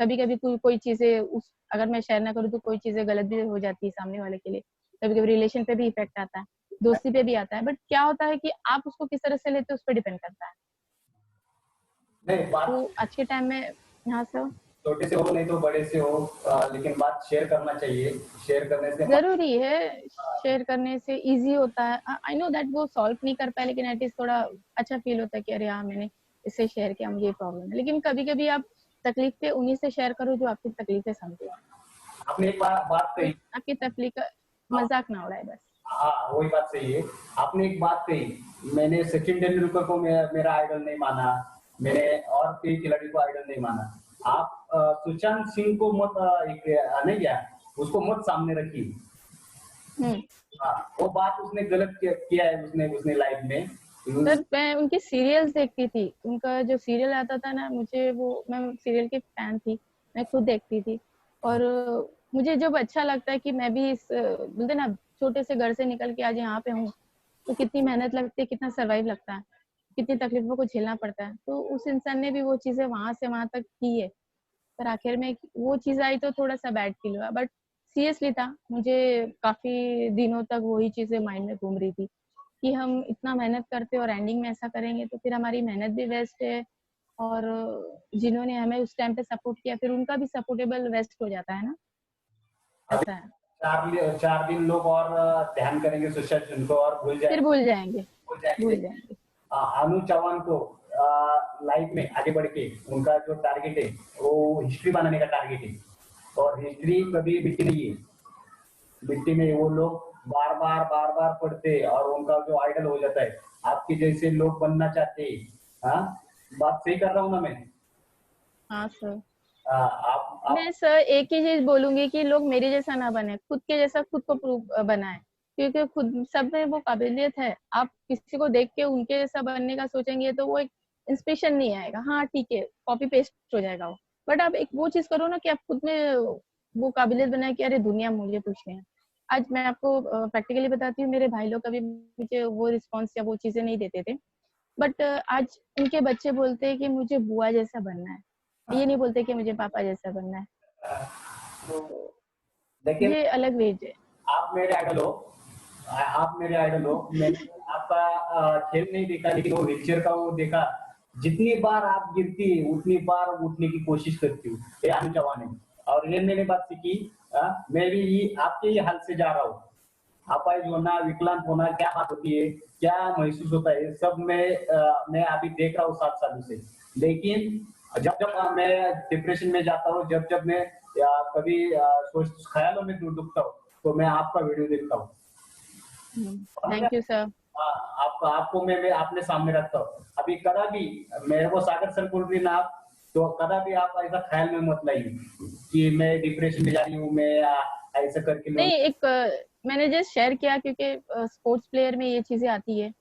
कभी कभी कोई चीजें उस, अगर मैं शेयर ना करूँ तो कोई चीजें गलत भी हो जाती है सामने वाले के लिए। कभी कभी रिलेशन पे भी इफेक्ट आता है, दोस्ती पे भी आता है, बट क्या होता है कि आप उसको किस तरह से लेते हो उस पर डिपेंड करता है। नहीं बात तो आज के टाइम में, हाँ सर, छोटे से हो नहीं तो बड़े से हो, लेकिन बात शेयर करना चाहिए, शेयर करने से जरूरी है। शेयर करने से इजी होता है, आई नो दैट वो सॉल्व नहीं कर पाए, लेकिन एटलीस्ट थोड़ा अच्छा फील होता है कि अरे हाँ मैंने इससे शेयर किया, मुझे ये प्रॉब्लम है। लेकिन कभी कभी आप तकलीफ पे उन्हीं से शेयर करो जो आपकी तकलीफें समझे, आपने एक बात कही। आपकी तकलीफ का मजाक ना उड़ाए बस। हाँ वही बात सही है, आपने एक बात कही, मैंने सचिन तेंदुलकर को मेरा आइडल नहीं माना, मैंने और कई खिलाड़ी को आइडल नहीं माना। आप सुशांत सिंह को मत नहीं क्या, उसको मत सामने रखिए। हाँ वो बात उसने गलत किया है, उसने लाइफ में। सर मैं उनकी सीरियल्स देखती थी, उनका जो सीरियल आता था ना, मुझे वो, मैं सीरियल की फैन थी, मैं खुद देखती थी। और मुझे जब अच्छा लगता है कि मैं भी इस बोलते ना छोटे से घर से निकल के आज यहाँ पे हूँ, तो कितनी मेहनत लगती है, कितना सर्वाइव लगता है, कितनी तकलीफों को झेलना पड़ता है। तो उस इंसान ने भी वो चीजें वहां से वहां तक की है, पर आखिर में वो चीज आई तो थोड़ा सा बैड फील हुआ, बट सीरियसली था, मुझे काफी दिनों तक वही चीजें माइंड में घूम रही थी कि हम इतना मेहनत करते और एंडिंग में ऐसा करेंगे तो फिर हमारी मेहनत भी वेस्ट है, और जिन्होंने हमें उस टाइम पे सपोर्ट किया फिर उनका भी सपोर्टेबल वेस्ट हो जाता है ना, ऐसा है। 4 दिन लोग और ध्यान करेंगे सुशांत सिंह को और भूल फिर जाएंगे, भूल जाएंगे, भूल जाएंगे। भूल जाएंगे। अनु चौहान को लाइफ में आगे बढ़ के उनका जो टारगेट है वो हिस्ट्री बनाने का टारगेट है, और हिस्ट्री कभी मिट्टी नहीं है। मिट्टी में वो लोग बार बार पढ़ते हैं और उनका जो आइडल हो जाता है। आपके जैसे लोग बनना चाहते हैं। हाँ, बात सही कर रहा हूँ ना मैं? हाँ सर, आप मैं सर एक ही चीज बोलूंगी कि लोग मेरे जैसा ना बने, खुद के जैसा खुद को प्रूव बनाए, क्योंकि खुद सब में वो काबिलियत है। आप किसी को देख के उनके जैसा बनने का सोचेंगे तो वो एक इंस्पिरेशन नहीं आएगा। हाँ ठीक है, कॉपी पेस्ट हो जाएगा वो, बट आप एक वो चीज करो ना कि आप खुद में वो काबिलियत बनाए कि अरे दुनिया मुझे पूछ रही है। आज मैं आपको प्रैक्टिकली बताती हूँ, मेरे भाई लोग कभी मुझे वो रिस्पॉन्स या वो चीजें नहीं देते थे, बट आज उनके बच्चे बोलते हैं कि मुझे बुआ जैसा बनना है, ये नहीं बोलते कि मुझे पापा जैसा बनना है। तो देखिए, ये अलग वेज है। आप मेरे आइडल हो, आप मेरे आइडल हो। मैंने आपका खेल नहीं देखा, लेकिन वो व्हीलचेयर का वो देखा। जितनी बार आप गिरती उतनी बार उठने की कोशिश करती हूँ, ये अनु चौहान है। और ये मैंने बात सीखी, मैं भी आपके ही हाल से जा रहा हूँ। अपाहिज होना, विकलांग होना क्या बात होती है, क्या महसूस होता है, सब मैं अभी देख रहा हूँ 7 सालों से। लेकिन जब जब मैं डिप्रेशन में जाता हूँ, जब जब मैं कभी सोच ख्यालों में डूबता हूँ, तो मैं आपका वीडियो देखता हूँ। Thank you sir. आपको मैं अपने सामने रखता हूँ। अभी कदा भी मेरे को सागर सर बोल रही ना आप, तो कदा भी आप ऐसा ख्याल में मत लाइए कि मैं डिप्रेशन में जा रही हूँ, मैं ऐसा करके नहीं, एक मैंने जस्ट शेयर किया क्योंकि स्पोर्ट्स प्लेयर में ये चीजें आती है।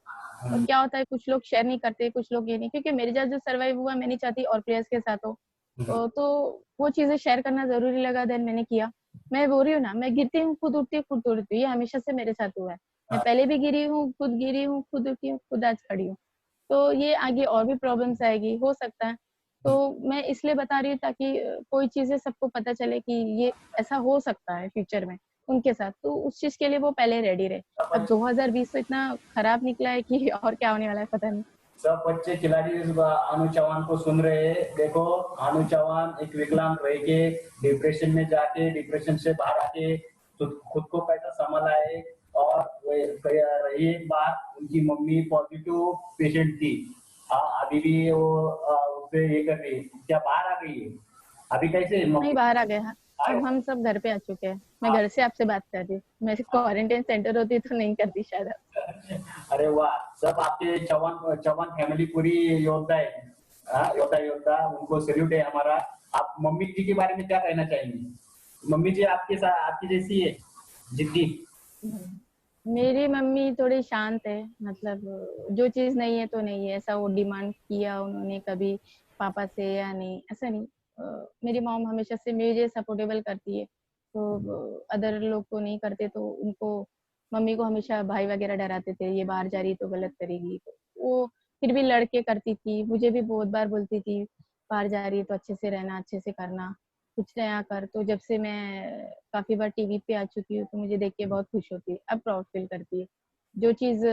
और क्या होता है, कुछ लोग शेयर नहीं करते, कुछ लोग ये नहीं, क्योंकि मेरे साथ जो सर्वाइव हुआ मैं नहीं चाहती और प्लेयर्स के साथ हो। तो वो चीजें शेयर करना जरूरी लगा, देन मैंने किया। मैं बोल रही हूँ ना, मैं गिरती हूँ खुद उठती हूँ, खुद उड़ती हूँ, ये हमेशा से मेरे साथ हुआ है। मैं पहले भी गिरी हूँ, खुद उठी हूँ, खुद आज खड़ी हूँ। तो ये आगे और भी प्रॉब्लम्स आएगी, हो सकता है। तो मैं इसलिए बता रही हूँ ताकि कोई चीजें सबको पता चले कि ये ऐसा हो सकता है फ्यूचर में उनके साथ, तो उस चीज के लिए वो पहले रेडी रहे। अब 2020 तो इतना खराब निकला है कि और क्या होने वाला है पता नहीं। सब बच्चे खिलाड़ी इस अनु चौहान को सुन रहे हैं। देखो, अनु चौहान एक विकलांग रह के डिप्रेशन में जाके, डिप्रेशन से बाहर आके तो खुद को कैसा संभाला है। और रही एक बात, उनकी मम्मी पॉजिटिव पेशेंट थी। हाँ, अभी भी वो उससे ये कर रही है, क्या बाहर आ गई है? अभी कैसे नहीं, बाहर आ गए हैं। अब हम सब घर पे आ चुके हैं। मैं घर से आपसे बात कर रही हूँ, मैं क्वारंटाइन सेंटर होती तो नहीं करती शायद आपसे। अरे वाह, सब आपके चौहान चौहान फैमिली पूरी योद्धा है। योद्धा, उनको सैल्यूट है हमारा। आप मम्मी जी के बारे में क्या कहना चाहेंगे? मम्मी जी आपके साथ आपकी जैसी है, जिद्दी? मेरी मम्मी थोड़ी शांत है, मतलब जो चीज नहीं है तो नहीं है, ऐसा वो डिमांड किया उन्होंने कभी पापा से या नहीं, ऐसा नहीं। मेरी मॉम हमेशा से मुझे सपोर्टेबल करती है, तो अदर लोग को नहीं करते, तो उनको मम्मी को हमेशा भाई वगैरह डराते थे, ये बाहर जा रही तो गलत करेगी, तो वो फिर भी लड़के करती थी। मुझे भी बहुत बार बोलती थी बाहर जा रही है तो अच्छे से रहना, अच्छे से करना, कुछ नया कर। तो जब से मैं काफी बार टीवी पे आ चुकी हूँ तो मुझे देख के बहुत खुश होती है, अब प्राउड फील करती है। जो चीज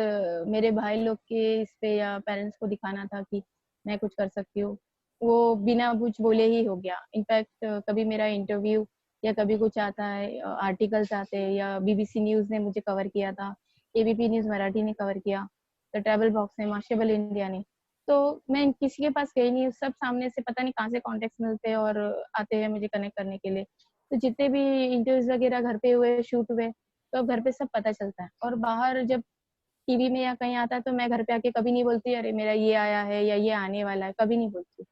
मेरे भाई लोग के इस पे या पेरेंट्स को दिखाना था कि मैं कुछ कर सकती हूँ, वो बिना कुछ बोले ही हो गया। इनफैक्ट कभी मेरा इंटरव्यू या कभी कुछ आता है, आर्टिकल्स आते हैं, या बीबीसी न्यूज ने मुझे कवर किया था, एबीपी न्यूज मराठी ने कवर किया, द ट्रैवल बॉक्स ने, मार्शेबल इंडिया ने, तो मैं किसी के पास गई नहीं। सब सामने से पता नहीं कहाँ से कॉन्टेक्ट मिलते हैं और आते हैं मुझे कनेक्ट करने के लिए। तो जितने भी इंटरव्यूज वगैरह घर पे हुए, शूट हुए, तो अब घर पे सब पता चलता है। और बाहर जब टीवी में या कहीं आता है तो मैं घर पे आके कभी नहीं बोलती अरे मेरा ये आया है या ये आने वाला है, कभी नहीं बोलती।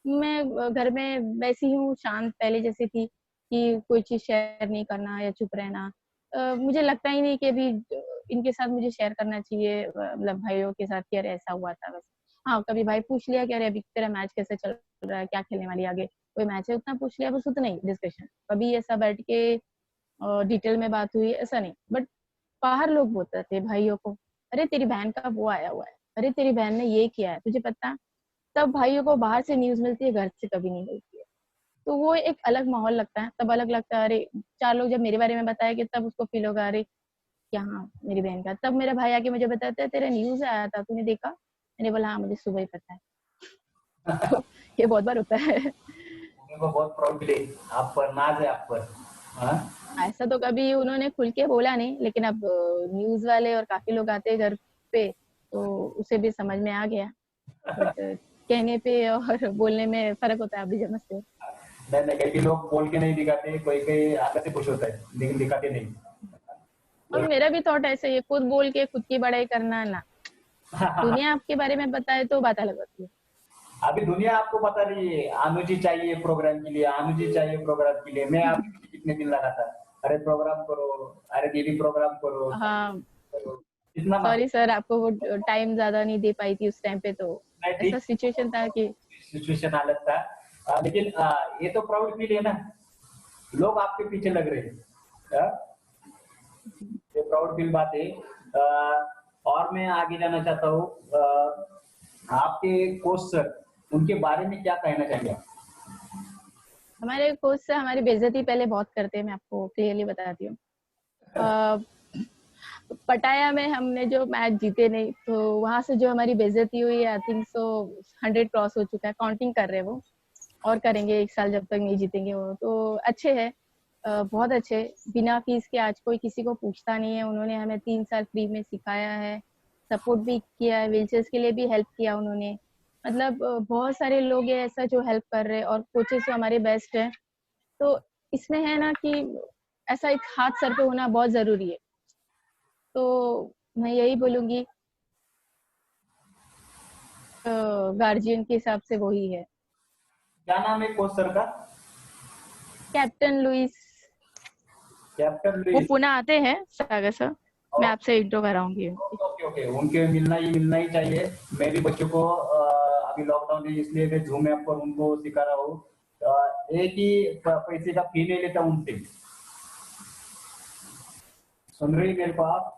मैं घर में वैसी हूँ, शांत पहले जैसी थी कि कोई चीज शेयर नहीं करना या चुप रहना। मुझे लगता ही नहीं कि अभी इनके साथ मुझे शेयर करना चाहिए, मतलब भाइयों के साथ कि अरे ऐसा हुआ था वैसे। हाँ, कभी भाई पूछ लिया कि अरे अभी तेरा मैच कैसे चल रहा है, क्या खेलने वाली है आगे, कोई मैच है, उतना पूछ लिया, बस उतना ही डिस्कशन। कभी ऐसा बैठ के डिटेल में बात हुई ऐसा नहीं। बट बाहर लोग बोलते थे भाइयों को, अरे तेरी बहन का वो आया हुआ है, अरे तेरी बहन ने ये किया है, तुझे पता है? तब भाइयों को बाहर से न्यूज मिलती है, घर से कभी नहीं मिलती है। तो वो एक अलग माहौल लगता है, तब अलग लगता है। अरे 4 लोग जब मेरे बारे में बताया कि तब उसको फील होगा अरे क्या, हाँ मेरी बहन का। तब मेरा भाई आके मुझे बताता है तेरा न्यूज आया था, तूने देखा? मैंने बोला हाँ, मुझे सुबह ही पता है। तो ये बहुत बार होता है। मम्मी को बहुत प्राउड फील, आप पर नाज है, आप पर। हाँ? ऐसा तो कभी उन्होंने खुल के बोला नहीं, लेकिन अब न्यूज वाले और काफी लोग आते हैं घर पे, तो उसे भी समझ में आ गया। बट कहने पे और बोलने में फर्क होता है, आप भी समझते हो। नहीं, कई लोग बोल के नहीं दिखाते, कोई आगे से खुश होता है लेकिन दिखाते नहीं। और मेरा भी थॉट ऐसे ही है, खुद बोल के खुद की बड़ाई करना ना, दुनिया आपके बारे में बताए तो बात अलग होती है। अभी दुनिया आपको बता रही है, अनुजी चाहिए प्रोग्राम के लिए, अनुजी चाहिए प्रोग्राम के लिए। मैं आपके पीछे कितने दिन लगा था, अरे प्रोग्राम करो, अरे दीदी प्रोग्राम करो, हाँ, करो। इतना सॉरी सर, आपको वो टाइम ज्यादा नहीं दे पाई थी उस टाइम पे, तो ऐसा ठीक सिचुएशन था कि सिचुएशन हालत था। लेकिन ये तो प्राउड फील है ना, लोग आपके पीछे लग रहे हैं। हाँ? ये प्राउड फील बात है। और मैं आगे जाना चाहता हूँ, आपके कोच सर, उनके बारे में क्या कहना चाहेंगे आप? हमारे कोच से हमारी बेइज्जती पहले बहुत करते हैं, मैं आपको क्लियरली बताती हूँ। पटाया में हमने जो मैच जीते नहीं, तो वहां से जो हमारी बेइज्जती हुई, आई थिंक सो 100 क्रॉस हो चुका है, काउंटिंग कर रहे हैं वो, और करेंगे 1 साल जब तक नहीं जीतेंगे वो। तो अच्छे है, बहुत अच्छे, बिना फीस के आज कोई किसी को पूछता नहीं है। उन्होंने हमें 3 साल फ्री में सिखाया है, सपोर्ट भी किया है, व्हीलचेयर्स के लिए भी हेल्प किया उन्होंने। मतलब बहुत सारे लोग हैं ऐसा जो हेल्प कर रहे हैं, और कोचेस जो हमारे बेस्ट है। तो इसमें है ना कि ऐसा एक हाथ सर पे होना बहुत जरूरी है। तो मैं यही बोलूंगी, गार्जियन के हिसाब से वही है। क्या नाम है कोच सर का? कैप्टन लुइस, कैप्टन वो लुइस। पुणे आते हैं सागर सर, मैं आपसे इंट्रो कराऊंगी। ओके ओके, उनके मिलना ही चाहिए। मैं भी बच्चों को अभी लॉकडाउन है इसलिए मैं जूम ऐप पर उनको सिखा रहा हूँ। एक ही पैसे का फी नहीं लेता उनसे। सुन रही मेरे को आप?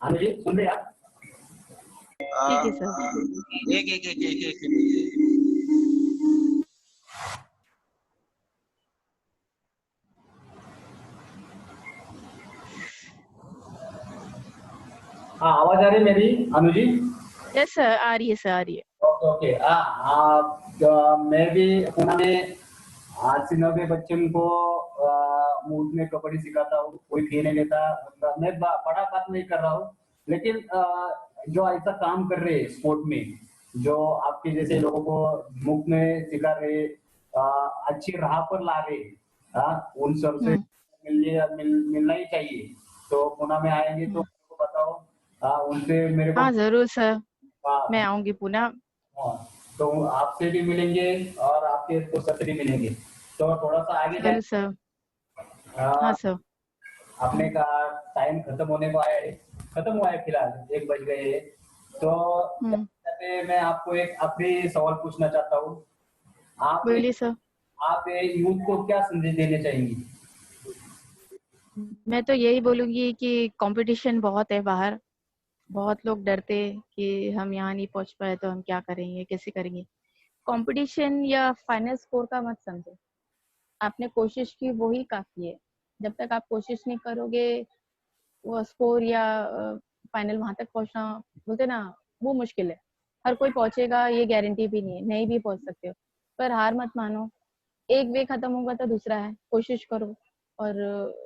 हाँ जी, सुन रहे आप? ठीक है सर। एक हाँ, आवाज आ रही है मेरी अनुजी? यस सर, आ रही है सर, आ रही है। Okay okay. मैं भी पुणे में 8 से 9 बच्चों को मूड में कबड्डी सिखाता हूँ, कोई फी नहीं लेता उनका। मैं बड़ा बात नहीं कर रहा हूँ, लेकिन जो ऐसा काम कर रहे हैं स्पोर्ट में, जो आपके जैसे लोगों को मुफ्त में सिखा रहे, अच्छी राह पर ला रहे, उन सबसे मिलना ही चाहिए। तो पुणे में आएंगे तो उनको बताओ, उनसे मेरे को। हाँ जरूर सर, मैं हाँ, आऊंगी पुणे। हाँ, तो आपसे भी मिलेंगे और आपके दोस्त से भी मिलेंगे। तो थोड़ा सा आगे जाए। जरूर सर। हाँ आ, सर। आपने कहा टाइम खत्म होने को आया है, खत्म हुआ है फिलहाल, 1 बज गए हैं। तो मैं आपको एक आखिरी सवाल पूछना चाहता हूँ। आप बोलिए सर। आप यूथ को क्या संदेश देना चाहेंगी? मैं तो यही बोलूंगी कि कंपटीशन बहुत है बाहर, बहुत लोग डरते हैं कि हम यहाँ नहीं पहुंच पाए तो हम क्या करेंगे, कैसे करेंगे। कंपटीशन या फाइनल स्कोर का मत समझो, आपने कोशिश की वही काफी है। जब तक आप कोशिश नहीं करोगे, वो स्कोर या फाइनल वहां तक पहुंचना, बोलते ना, वो मुश्किल है। हर कोई पहुंचेगा ये गारंटी भी नहीं है, नहीं भी पहुंच सकते हो। पर हार मत मानो, एक वे खत्म होगा तो दूसरा है, कोशिश करो। और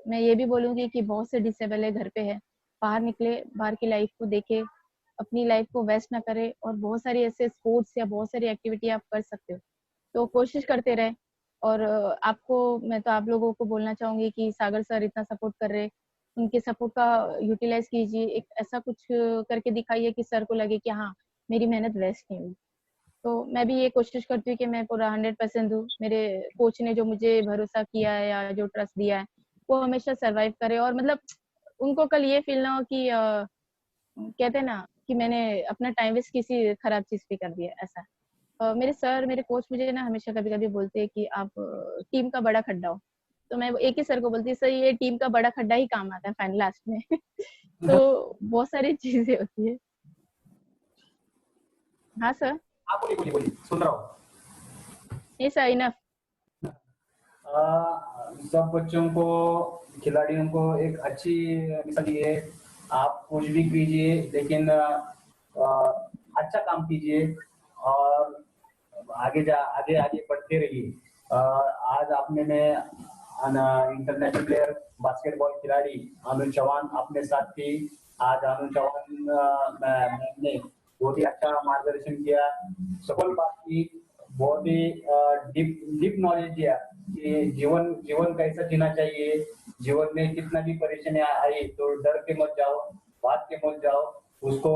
मैं ये भी बोलूंगी कि बहुत से डिसेबल है घर पे है, बाहर निकले, बाहर की लाइफ को देखे, अपनी लाइफ को वेस्ट ना करे। और बहुत सारी ऐसे स्पोर्ट्स या बहुत सारी एक्टिविटी आप कर सकते हो, तो कोशिश करते रहे। और मैं तो आप लोगों को बोलना चाहूंगी कि सागर सर इतना सपोर्ट कर रहे, उनके सपोर्ट का यूटिलाइज कीजिए, एक ऐसा कुछ करके दिखाइए कि सर को लगे कि हाँ, मेरी मेहनत वेस्ट नहीं हुई। तो मैं भी ये कोशिश करती हूँ कि मैं पूरा 100% दूँ। मेरे कोच ने जो मुझे भरोसा किया है या जो ट्रस्ट दिया है, वो हमेशा सर्वाइव करे। और मतलब उनको कल ये फील ना हो कि कहते हैं ना कि मैंने अपना टाइम वेस्ट किसी खराब चीज पे कर दिया, ऐसा। मेरे सर, मेरे कोच मुझे ना हमेशा कभी कभी बोलते हैं कि आप टीम का बड़ा खड्डा हो। तो मैं एक ही सर को बोलती हूँ, सर ये टीम का बड़ा खड्डा ही काम आता है फाइनल लास्ट में। तो बहुत सारी चीजें होती है। हाँ सर। आप बोलिए, सुन रहा हूँ। ये सर इनफ। सब बच्चों को, खिलाड़ियों को एक अच्छी मिसाल दी है। आप कुछ भी कीजिए, लेकिन अच्छा काम कीजिए। और आगे आगे बढ़ते रहिए। आज आपने में इंटरनेशनल प्लेयर बास्केटबॉल खिलाड़ी अनु चौहान अपने साथ थी। आज अनु चौहान मैम ने बहुत ही अच्छा मार्गदर्शन किया, सफल बात की, बहुत ही डीप नॉलेज दिया कि जीवन जीवन कैसा जीना चाहिए, जीवन में कितना भी परेशानी आई तो डर के मत जाओ, भाग के मत जाओ, उसको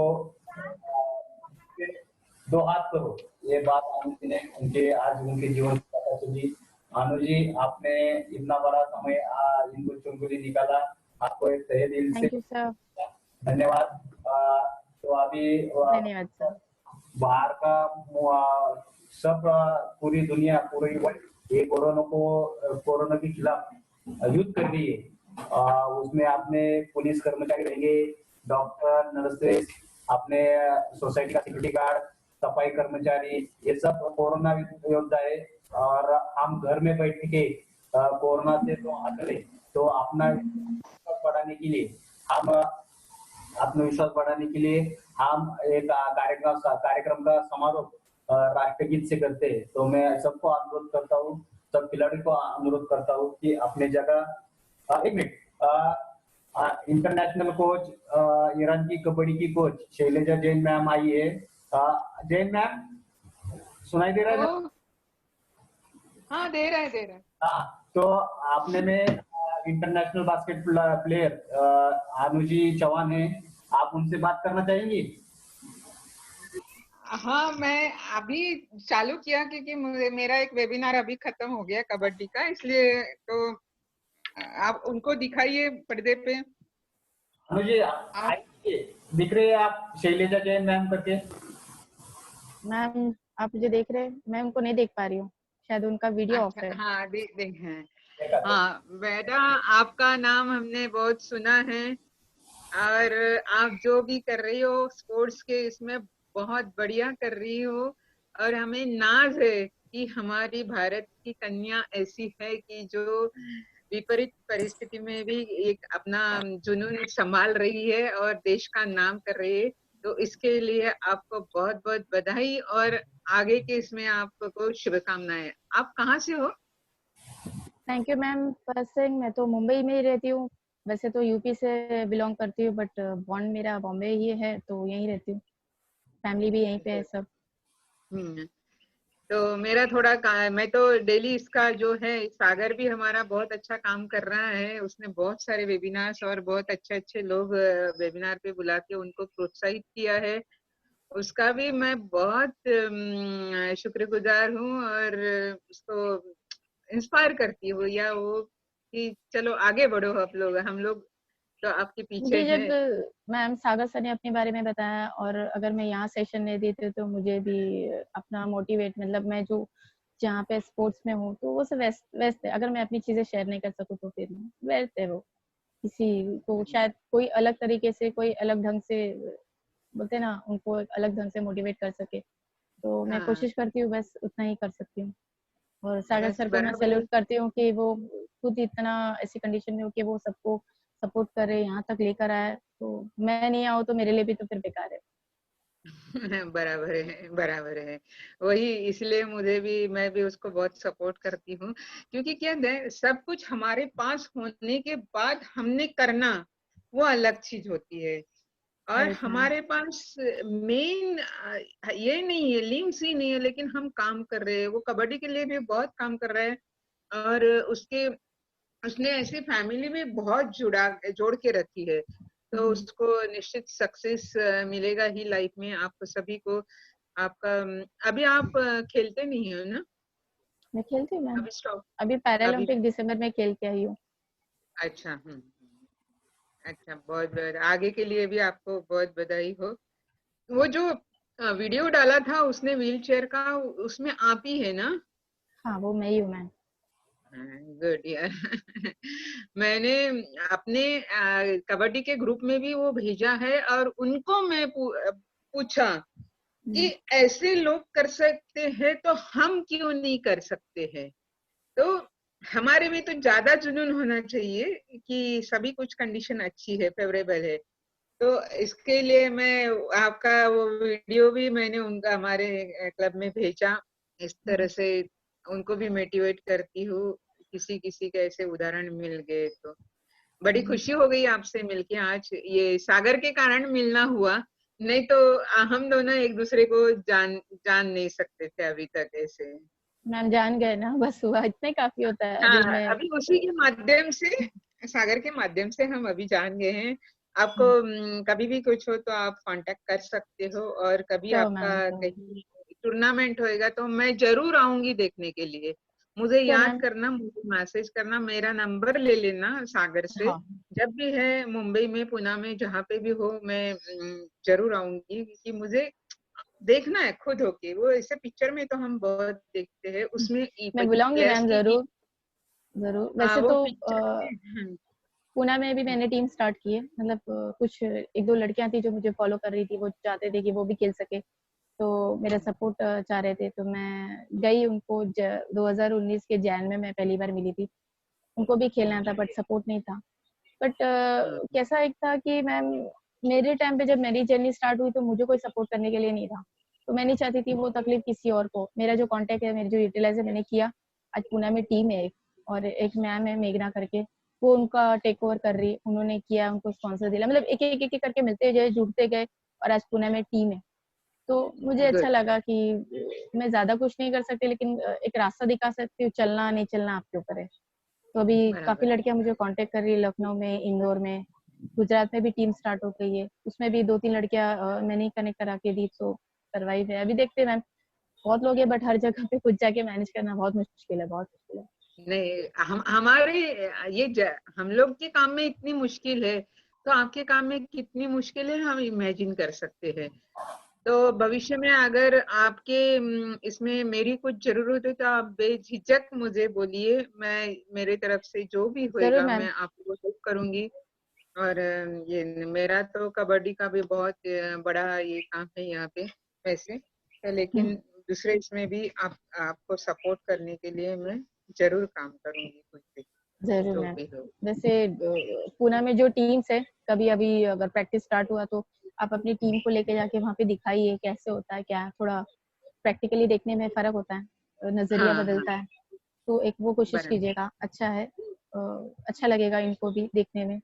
दो हाथ करो। ये बात आनु जी ने उनके जीवन की पता चली। आनु जी, आपने इतना बड़ा समय इन बच्चों के लिए निकाला, आपको एक तहे दिल से थैंक यू सर। धन्यवाद। तो अभी धन्यवाद सर। बाहर का सब पूरी दुनिया पूरी वर्ल्ड ये कोरोना के खिलाफ युद्ध कर रही है। उसमें आपने पुलिस कर्मचारी रहेंगे, डॉक्टर, नर्सेस, अपने सोसाइटी का सिक्योरिटी गार्ड, सफाई कर्मचारी, ये सब कोरोना योद्धा है। और हम घर में बैठ के कोरोना से तो हटले, तो अपना बढ़ाने के लिए हम आत्मविश्वास बढ़ाने के लिए हम एक कार्यक्रम का समारोह राष्ट्रगीत से करते हैं। तो मैं सबको अनुरोध करता हूँ, सब खिलाड़ी को अनुरोध करता हूँ कि अपने जगह एक मिनट इंटरनेशनल कोच ईरान की कबड्डी की कोच शैलेजा जैन मैम आई है। जैन मैम सुनाई दे रहा है ना? हाँ दे रहा है। हाँ, तो आपने में international basket player Anuji Chauhan है, आप उनसे बात करना चाहेंगी? हाँ मैं अभी चालू किया क्योंकि मेरा एक वेबिनार अभी खत्म हो गया कबड्डी का, इसलिए तो आप उनको दिखाइए पर्दे पे। मुझे दिख रहे हैं आप शैलेजा जैन मैम करके? मैम आप मुझे देख रहे हैं? मैं उनको नहीं देख पा रही हूँ, शायद उनका वीडियो ऑफ है। हाँ देख हैं। हाँ बेटा, आपका नाम हमने बहुत सुना है और आप जो भी कर रही हो स्पोर्ट्स के इसमें बहुत बढ़िया कर रही हो, और हमें नाज है कि हमारी भारत की कन्या ऐसी है कि जो विपरीत परिस्थिति में भी एक अपना जुनून संभाल रही है और देश का नाम कर रही है। तो इसके लिए आपको बहुत बहुत बधाई और आगे के इसमें आपको शुभकामनाएं। आप कहाँ से हो? Thank you ma'am. पर्सन मैं तो मुंबई में ही रहती हूँ, वैसे तो यूपी से बिलोंग करती हूँ, बट बॉन्ड मेरा बॉम्बे ही है, तो यहीं रहती हूँ, फैमिली भी यहीं पे है सब। तो मेरा थोड़ा मैं तो डेली इसका जो है, सागर भी हमारा बहुत अच्छा काम कर रहा है, उसने बहुत सारे वेबिनार्स और बहुत अच्छे अच्छे लोग वेबिनार पे बुला के उनको प्रोत्साहित किया है, उसका भी मैं बहुत शुक्रगुजार हूँ और उसको इंस्पायर करती हूँ या वो कि चलो आगे बढ़ो आप लोग, हम लोग तो आपके पीछे मुझे हैं। जब मैम सागर सर ने अपने बारे में बताया, और अगर मैं यहाँ सेशन नहीं देती तो मुझे भी अपना मोटिवेट, मतलब मैं जो जहाँ पे स्पोर्ट्स में हूँ तो वो सब वैसे अगर मैं अपनी चीजें शेयर नहीं कर सकूँ तो फिर वैसे वो किसी को शायद कोई अलग तरीके से, कोई अलग ढंग से बोलते ना, उनको एक अलग ढंग से मोटिवेट कर सके, तो मैं कोशिश करती हूँ, बस उतना ही कर सकती हूँ। और सागर सर को मैं सैल्यूट करती हूँ कि वो खुद इतना ऐसी कंडीशन में हो कि वो सबको सपोर्ट कर रहे, यहाँ तक लेकर आए, तो मैं नहीं आऊँ तो मेरे लिए भी तो फिर बेकार है। बराबर है वही, इसलिए मैं भी उसको बहुत सपोर्ट करती हूँ, क्योंकि क्या सब कुछ हमारे पास होने के बाद हमने करना वो अलग चीज होती है, और हमारे पास मेन ये नहीं है, लिंक्स ही नहीं है, लेकिन हम काम कर रहे हैं। वो कबड्डी के लिए भी बहुत काम कर रहे हैं, और उसने ऐसी फैमिली में बहुत जोड़ के रखी है, तो उसको निश्चित सक्सेस मिलेगा ही लाइफ में, आपको सभी को। आपका अभी आप खेलते नहीं हो ना? मैं खेलती हूँ मैम, अभी पैरालंपिक दिसंबर में खेल के आई हूँ। अच्छा अच्छा, बहुत बहुत आगे के लिए भी आपको बहुत बधाई हो। वो जो वीडियो डाला था उसने व्हीलचेयर का, उसमें आप ही है ना? हाँ वो मैं ही हूँ मैम। गुड यार। मैंने अपने कबड्डी के ग्रुप में भी वो भेजा है, और उनको मैं पूछा कि ऐसे लोग कर सकते हैं तो हम क्यों नहीं कर सकते हैं। तो हमारे भी तो ज्यादा जुनून होना चाहिए कि सभी कुछ कंडीशन अच्छी है, फेवरेबल है। तो इसके लिए मैं आपका वो वीडियो भी मैंने उनका हमारे क्लब में भेजा, इस तरह से उनको भी मोटिवेट करती हूँ। किसी किसी के ऐसे उदाहरण मिल गए तो बड़ी खुशी हो गई आपसे मिलके आज। ये सागर के कारण मिलना हुआ, नहीं तो हम दोनों एक दूसरे को जान नहीं सकते थे अभी तक ऐसे। मैम जान गए ना, बस हुआ इतना ही काफी होता है। अभी हाँ, मैं अभी उसी के माध्यम से, सागर के माध्यम से हम अभी जान गए हैं। आपको कभी भी कुछ हो तो आप कांटेक्ट कर सकते हो, और कभी श्योर आपका मैम, श्योर कहीं टूर्नामेंट होएगा तो मैं जरूर आऊंगी देखने के लिए। मुझे श्योर याद मैम। करना, मुझे मैसेज करना, मेरा नंबर ले लेना सागर से। हाँ जब भी है मुंबई में, पुणे में, जहाँ पे भी हो, मैं जरूर आऊंगी, क्योंकि मुझे देखना है खुद होके। वो ऐसे पिक्चर में तो हम बहुत देखते हैं, उसमें मैं बुलाऊंगी प्लेयर्स मैम, की जरूर जरूर। वैसे वो तो पिक्चर में पुणे में भी मैंने टीम स्टार्ट की है, मतलब कुछ एक दो लड़कियां थी जो मुझे फॉलो कर रही थी, वो चाहते थे कि वो भी खेल सके, तो मेरा सपोर्ट चाह रहे थे, तो मैं गई उनको 2019 के जैन में मैं पहली बार मिली थी। उनको भी खेलना था बट सपोर्ट नहीं था। बट कैसा एक था कि मैम मेरे टाइम पे जब मेरी जर्नी स्टार्ट हुई तो मुझे कोई सपोर्ट करने के लिए नहीं था, तो मैं नहीं चाहती थी वो तकलीफ किसी और को। मेरा जो कांटेक्ट है, मेरी जो यूटिलाइज है, मैंने किया। आज पुणे में टीम है एक, और एक मैम है मेघना करके, वो उनका टेक ओवर कर रही, उन्होंने किया, उनको स्पॉन्सर दिला, मतलब एक करके मिलते गए, जुड़ते गए, और आज पुणे में टीम है। तो मुझे अच्छा गुड। लगा कि मैं ज्यादा कुछ नहीं कर सकती, लेकिन एक रास्ता दिखा सकती हूँ, चलना नहीं चलना आपके ऊपर है। तो अभी काफी बराबर। लड़कियां मुझे कांटेक्ट कर रही है, लखनऊ में, इंदौर में, गुजरात में भी टीम स्टार्ट हो गई है, उसमें भी 2-3 लड़कियां मैंने कनेक्ट करा के दी, तो सरवाइव है। अभी देखते हैं मैम, बहुत लोग हैं बट हर जगह पे खुद जाके मैनेज करना बहुत मुश्किल है, बहुत मुश्किल है। नहीं, हमारे हम लोग के काम में इतनी मुश्किल है, तो आपके काम में कितनी मुश्किल है हम इमेजिन कर सकते हैं। तो भविष्य में अगर आपके इसमें मेरी कुछ जरूरत है तो आप बेझिझक मुझे बोलिए, मैं मेरे तरफ से जो भी जरूर होएगा मैम। मैं आपको हेल्प करूंगी। और ये मेरा तो कबड्डी का भी बहुत बड़ा ये काम है यहाँ पे वैसे, लेकिन दूसरे इसमें भी आपको सपोर्ट करने के लिए मैं जरूर काम करूंगी कुछ भी, जरूर जो मैम। भी हो। वैसे पुणे में जो टीम्स है, कभी अभी अगर प्रैक्टिस स्टार्ट हुआ तो आप अपनी टीम को लेके जाके वहाँ पे दिखाइए कैसे होता है, क्या है, थोड़ा प्रैक्टिकली देखने में फर्क होता है, नजरिया हाँ हाँ, बदलता है। तो एक वो कोशिश बराबर। कीजिएगा, अच्छा है, अच्छा लगेगा इनको भी देखने में,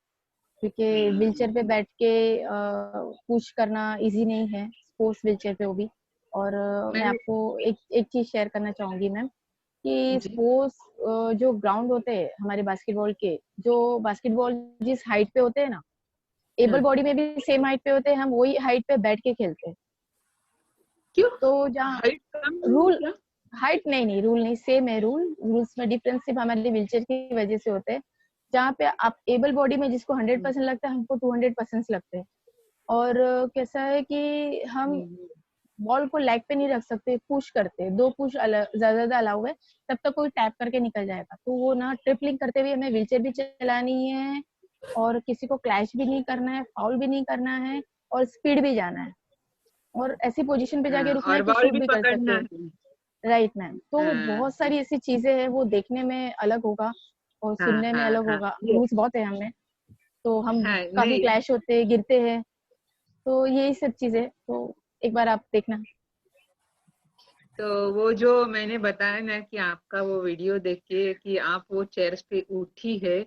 क्योंकि व्हीलचेयर पे बैठ के पुश करना इजी नहीं है, स्पोर्ट्स व्हीलचेयर पे वो भी। और मैं मैंने आपको एक चीज शेयर करना चाहूंगी मैम, कि जी स्पोर्ट्स जो ग्राउंड होते हैं हमारे बास्केटबॉल के, जो बास्केटबॉल जिस हाइट पे होते हैं ना, एबल हाँ, बॉडी में भी सेम हाइट पे होते हैं, हम वही हाइट पे बैठ के खेलते हैं। क्यों तो जहाँ हाइट कम है रूल, क्या? हाइट नहीं नहीं, रूल नहीं, सेम है रूल, रूल्स में डिफरेंस सिर्फ हमारे व्हीलचेयर की वजह से होते हैं। जहाँ पे आप एबल बॉडी में जिसको 100% लगता है, हमको 200% लगते हैं। और कैसा है कि हम बॉल को लेग पे नहीं रख सकते, पुश करते, 2 पुश ज्यादा अलाउ है, तब तक कोई टैप करके निकल जाएगा। तो वो ना ट्रिपलिंग करते हुए हमें व्हीलचेयर भी चलानी है, और किसी को क्लैश भी नहीं करना है, फाउल भी नहीं करना है, और स्पीड भी जाना है, और ऐसी पोजीशन पे जाके हाँ, रुकना है और कि बॉल शूट भी भी कर पकड़ना सके। है। Right ma'am. तो हाँ बहुत सारी ऐसी चीजें हैं, वो देखने में अलग होगा और हाँ सुनने में हाँ अलग हाँ, होगा, ये रूल्स बहुत है हमें, तो हम हाँ, काफी नहीं, क्लैश होते हैं, गिरते हैं, तो यही सब चीजें, तो एक बार आप देखना। तो वो जो मैंने बताया ना कि आपका वो वीडियो देख के कि आप वो चेयर्स पे उठी है,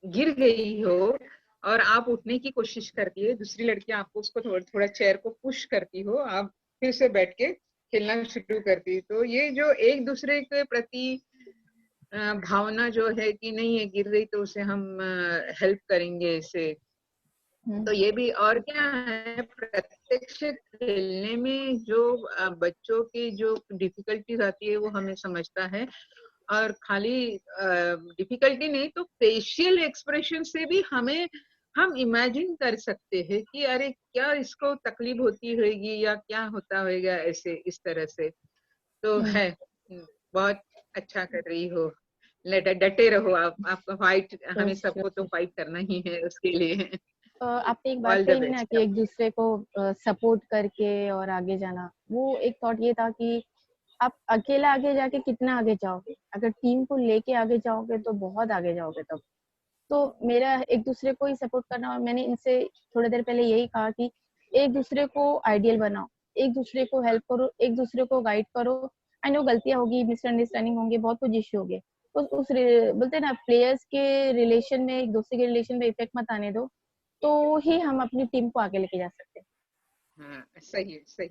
गिर गई हो, और आप उठने की कोशिश करती है, दूसरी लड़की आपको उसको थोड़ा थोड़ा चेयर को पुश करती हो, आप फिर से बैठ के खेलना शुरू करती। तो ये जो एक दूसरे के प्रति भावना जो है कि नहीं ये गिर रही तो उसे हम हेल्प करेंगे इसे, तो ये भी और क्या है, प्रत्यक्ष खेलने में जो बच्चों की जो डिफिकल्टीज आती है वो हमें समझता है, और खाली डिफिकल्टी नहीं तो फेशियल एक्सप्रेशन से भी हम इमेजिन कर सकते हैं कि अरे क्या इसको तकलीफ होती होगी या क्या होता होगा, ऐसे इस तरह से। तो है, बहुत अच्छा कर रही हो, डटे रहो आप, आपका फाइट, हमें सबको तो फाइट करना ही है उसके लिए। आपने एक बात ऑल द कही ना बेस्ट। कि एक दूसरे को सपोर्ट करके और आगे जाना, वो एक थॉट ये था कि आप अकेला आगे जाके कितना आगे जाओगे, अगर टीम को लेके आगे जाओगे तो बहुत आगे जाओगे तब। तो मेरा एक दूसरे को ही सपोर्ट करना, और मैंने इनसे थोड़ी देर पहले यही कहा कि एक दूसरे को आइडियल बनाओ, एक दूसरे को हेल्प करो, एक दूसरे को गाइड करो। आई नो गलतियां होगी, मिसअंडरस्टैंडिंग होंगे, बहुत कुछ इश्यू होंगे, तो बोलते हैं ना प्लेयर्स के रिलेशन में, एक दूसरे के रिलेशन में इफेक्ट मत आने दो, तो ही हम अपनी टीम को आगे लेके जा सकते हैं। हाँ, सही है, सही।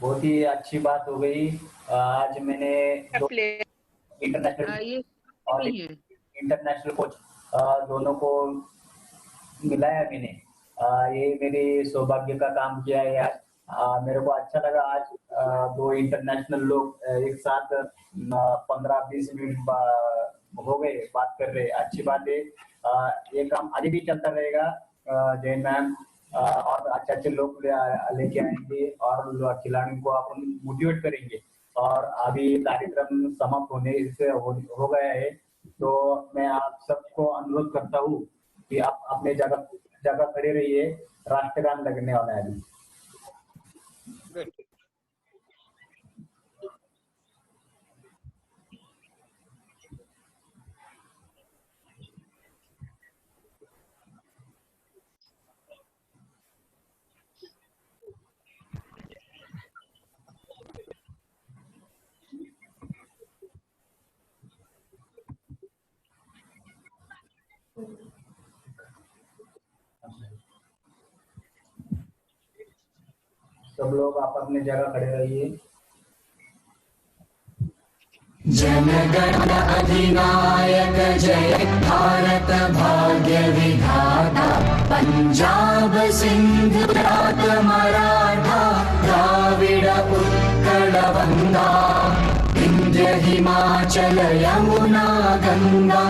बहुत ही अच्छी बात हो गई। आज मैंने दो प्लेयर इंटरनेशनल ये और नहीं है। इंटरनेशनल कोच दोनों को मिलाया मैंने। ये मेरी सौभाग्य का काम किया है यार। मेरे को अच्छा लगा आज दो इंटरनेशनल लोग एक साथ 15-20 मिनट हो गए बात कर रहे। अच्छी बात है। ये काम आगे भी चलता रहेगा। जैन मैम और अच्छे अच्छे लोग लेके आएंगे और खिलाड़ियों को अपन मोटिवेट करेंगे। और अभी कार्यक्रम समाप्त होने से हो गया है, तो मैं आप सबको अनुरोध करता हूँ कि आप अपने जगह खड़े रहिए। राष्ट्रगान लगने वाला है अभी। गुड। सब लोग आप अपने जगह खड़े रहिए। जनगण अधिनायक जय भारत भाग्य विधाता, पंजाब सिंध गुजरात मराठा द्राविड़ उत्कल बंगा, विंध्य हिमाचल यमुना गंगा,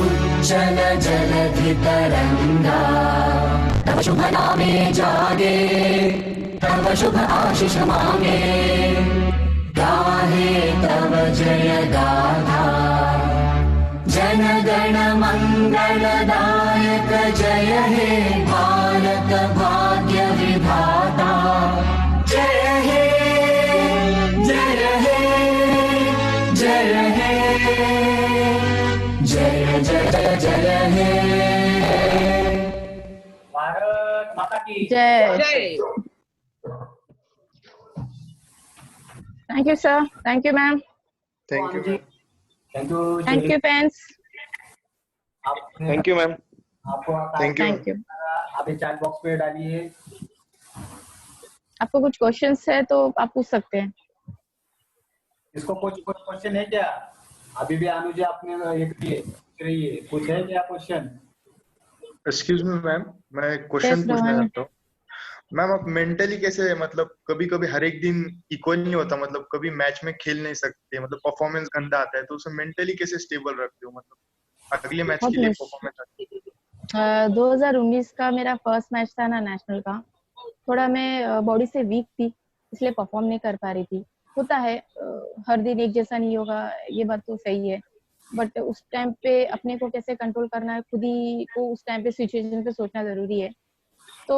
उज्जल जलधि तरंगा। तव शुभ नामे जागे, तव शुभ आशीष मांगे, गाहे तव जय गाथा। जन गण मंगलदायक जय हे भारत भाग्य विधाता। जय हे जय हे जय हे जय जय जय हे। भारत माता की जय। जय। Thank you sir, thank you ma'am, thank you ma'am. Thank you. Thank you fans, thank you ma'am. आपको थैंक यू। Thank you. अभी चैट बॉक्स पे डालिए। आपको कुछ क्वेश्चंस है तो आप पूछ सकते हैं। इसको कुछ क्वेश्चन है क्या? अभी भी अनुज आपने ये पूछ रही है, कुछ है क्या क्वेश्चन? एक्सक्यूज मी मैम, मैं क्वेश्चन Yes, पूछना रोहन। चाहता हूँ। मैम आप मेंटली कैसे, मतलब कभी कभी हर एक दिन इक्वल नहीं होता, मतलब कभी मैच में खेल नहीं सकते, मतलब परफॉर्मेंस गंदा आता है, तो उसे मेंटली कैसे स्टेबल रखते हो, मतलब अगले मैच बहुत के लिए मुश्किल। परफॉर्मेंस अच्छा। 2019 का मेरा फर्स्ट मैच था ना नेशनल का, थोड़ा मैं बॉडी से वीक थी, इसलिए परफॉर्म नहीं कर पा रही थी। होता है, हर दिन एक जैसा नहीं होगा, ये बात तो सही है, बट उस टाइम पे अपने को कैसे कंट्रोल करना है, खुद ही को उस टाइम पे सिचुएशन पे सोचना जरूरी है। तो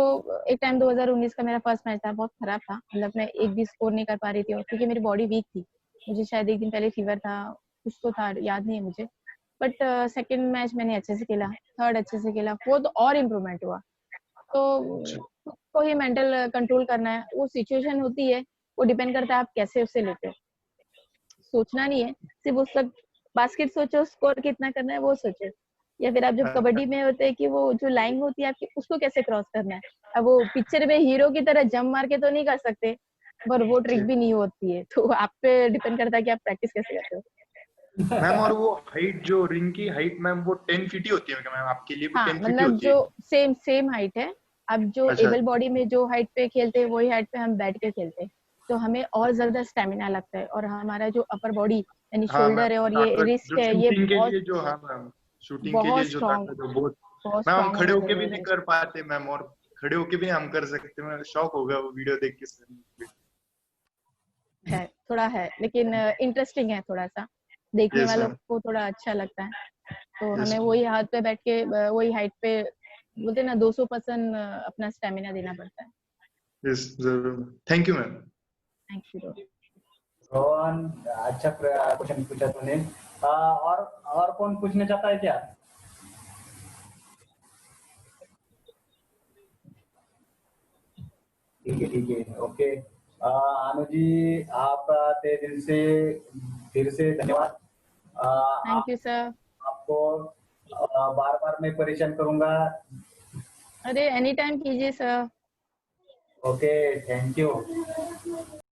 एक टाइम 2019 का मेरा फर्स्ट मैच था, बहुत खराब था, मतलब मैं एक भी स्कोर नहीं कर पा रही थी, और क्योंकि मेरी बॉडी वीक थी, मुझे शायद एक दिन पहले फीवर था, कुछ तो था, याद नहीं है मुझे। बट सेकंड मैच मैंने अच्छे से खेला, थर्ड अच्छे से खेला, फोर्थ और इम्प्रूवमेंट हुआ। तो खुद को ही मेंटल कंट्रोल करना है, वो सिचुएशन होती है, वो डिपेंड करता है आप कैसे उससे लेते हो। सोचना नहीं है, सिर्फ उस वक्त बास्केट सोचो, स्कोर कितना करना है वो सोचो, या फिर आप जब कबड्डी में होते हैं कि वो जो लाइन होती है आपकी, उसको कैसे क्रॉस करना है। अब वो पिक्चर में हीरो की तरह जंप मार के तो नहीं कर सकते, पर वो ट्रिक भी नहीं होती है, तो आप पे डिपेंड करता है कि आप प्रैक्टिस कैसे करते हो। मैम और वो हाइट, जो रिंग की हाइट मैम, वो 10 फीट ही होती है क्या मैम? आपके लिए भी हाँ, 10 फीट ही मतलब होती जो है? सेम हाइट है। अब जो अच्छा। एबल बॉडी में जो हाइट पे खेलते हैं वही हाइट पे हम बैठ के खेलते हैं, तो हमें और ज्यादा स्टेमिना लगता है, और हमारा जो अपर बॉडी यानी हाँ मैम, शोल्डर है और ये ताकत रिस्ट जो है, ये शूटिंग के बहुत लिए जो, हाँ मैम, शूटिंग के लिए बहुत जो स्ट्रॉन्ग, ताकत है बहुत। बहुत मैम हम स्ट्रॉन्ग खड़े होना होके भी जरूरी नहीं है। कर पाते मैम, और खड़े होके भी हम कर सकते हैं। शौक होगा वो वीडियो देख के। है थोड़ा है, लेकिन इंटरेस्टिंग है थोड़ा सा, देखने यस वालों मैम। को थोड़ा अच्छा लगता है। तो यस हमें वही हाथ पे बैठ के वही हाइट पे, बोलते हैं ना 200% अपना स्टेमिना देना पड़ता है। यस जरूर। Thank you ma'am. Thank you. Rohan, अच्छा क्वेश्चन पूछा तूने। और कौन पूछना चाहता है क्या? ठीक है ओके। अनु जी आपका तहे दिल से फिर से धन्यवाद। Thank you sir. आपको बार बार मैं परेशान करूंगा। अरे एनी टाइम कीजिए सर। Okay thank you.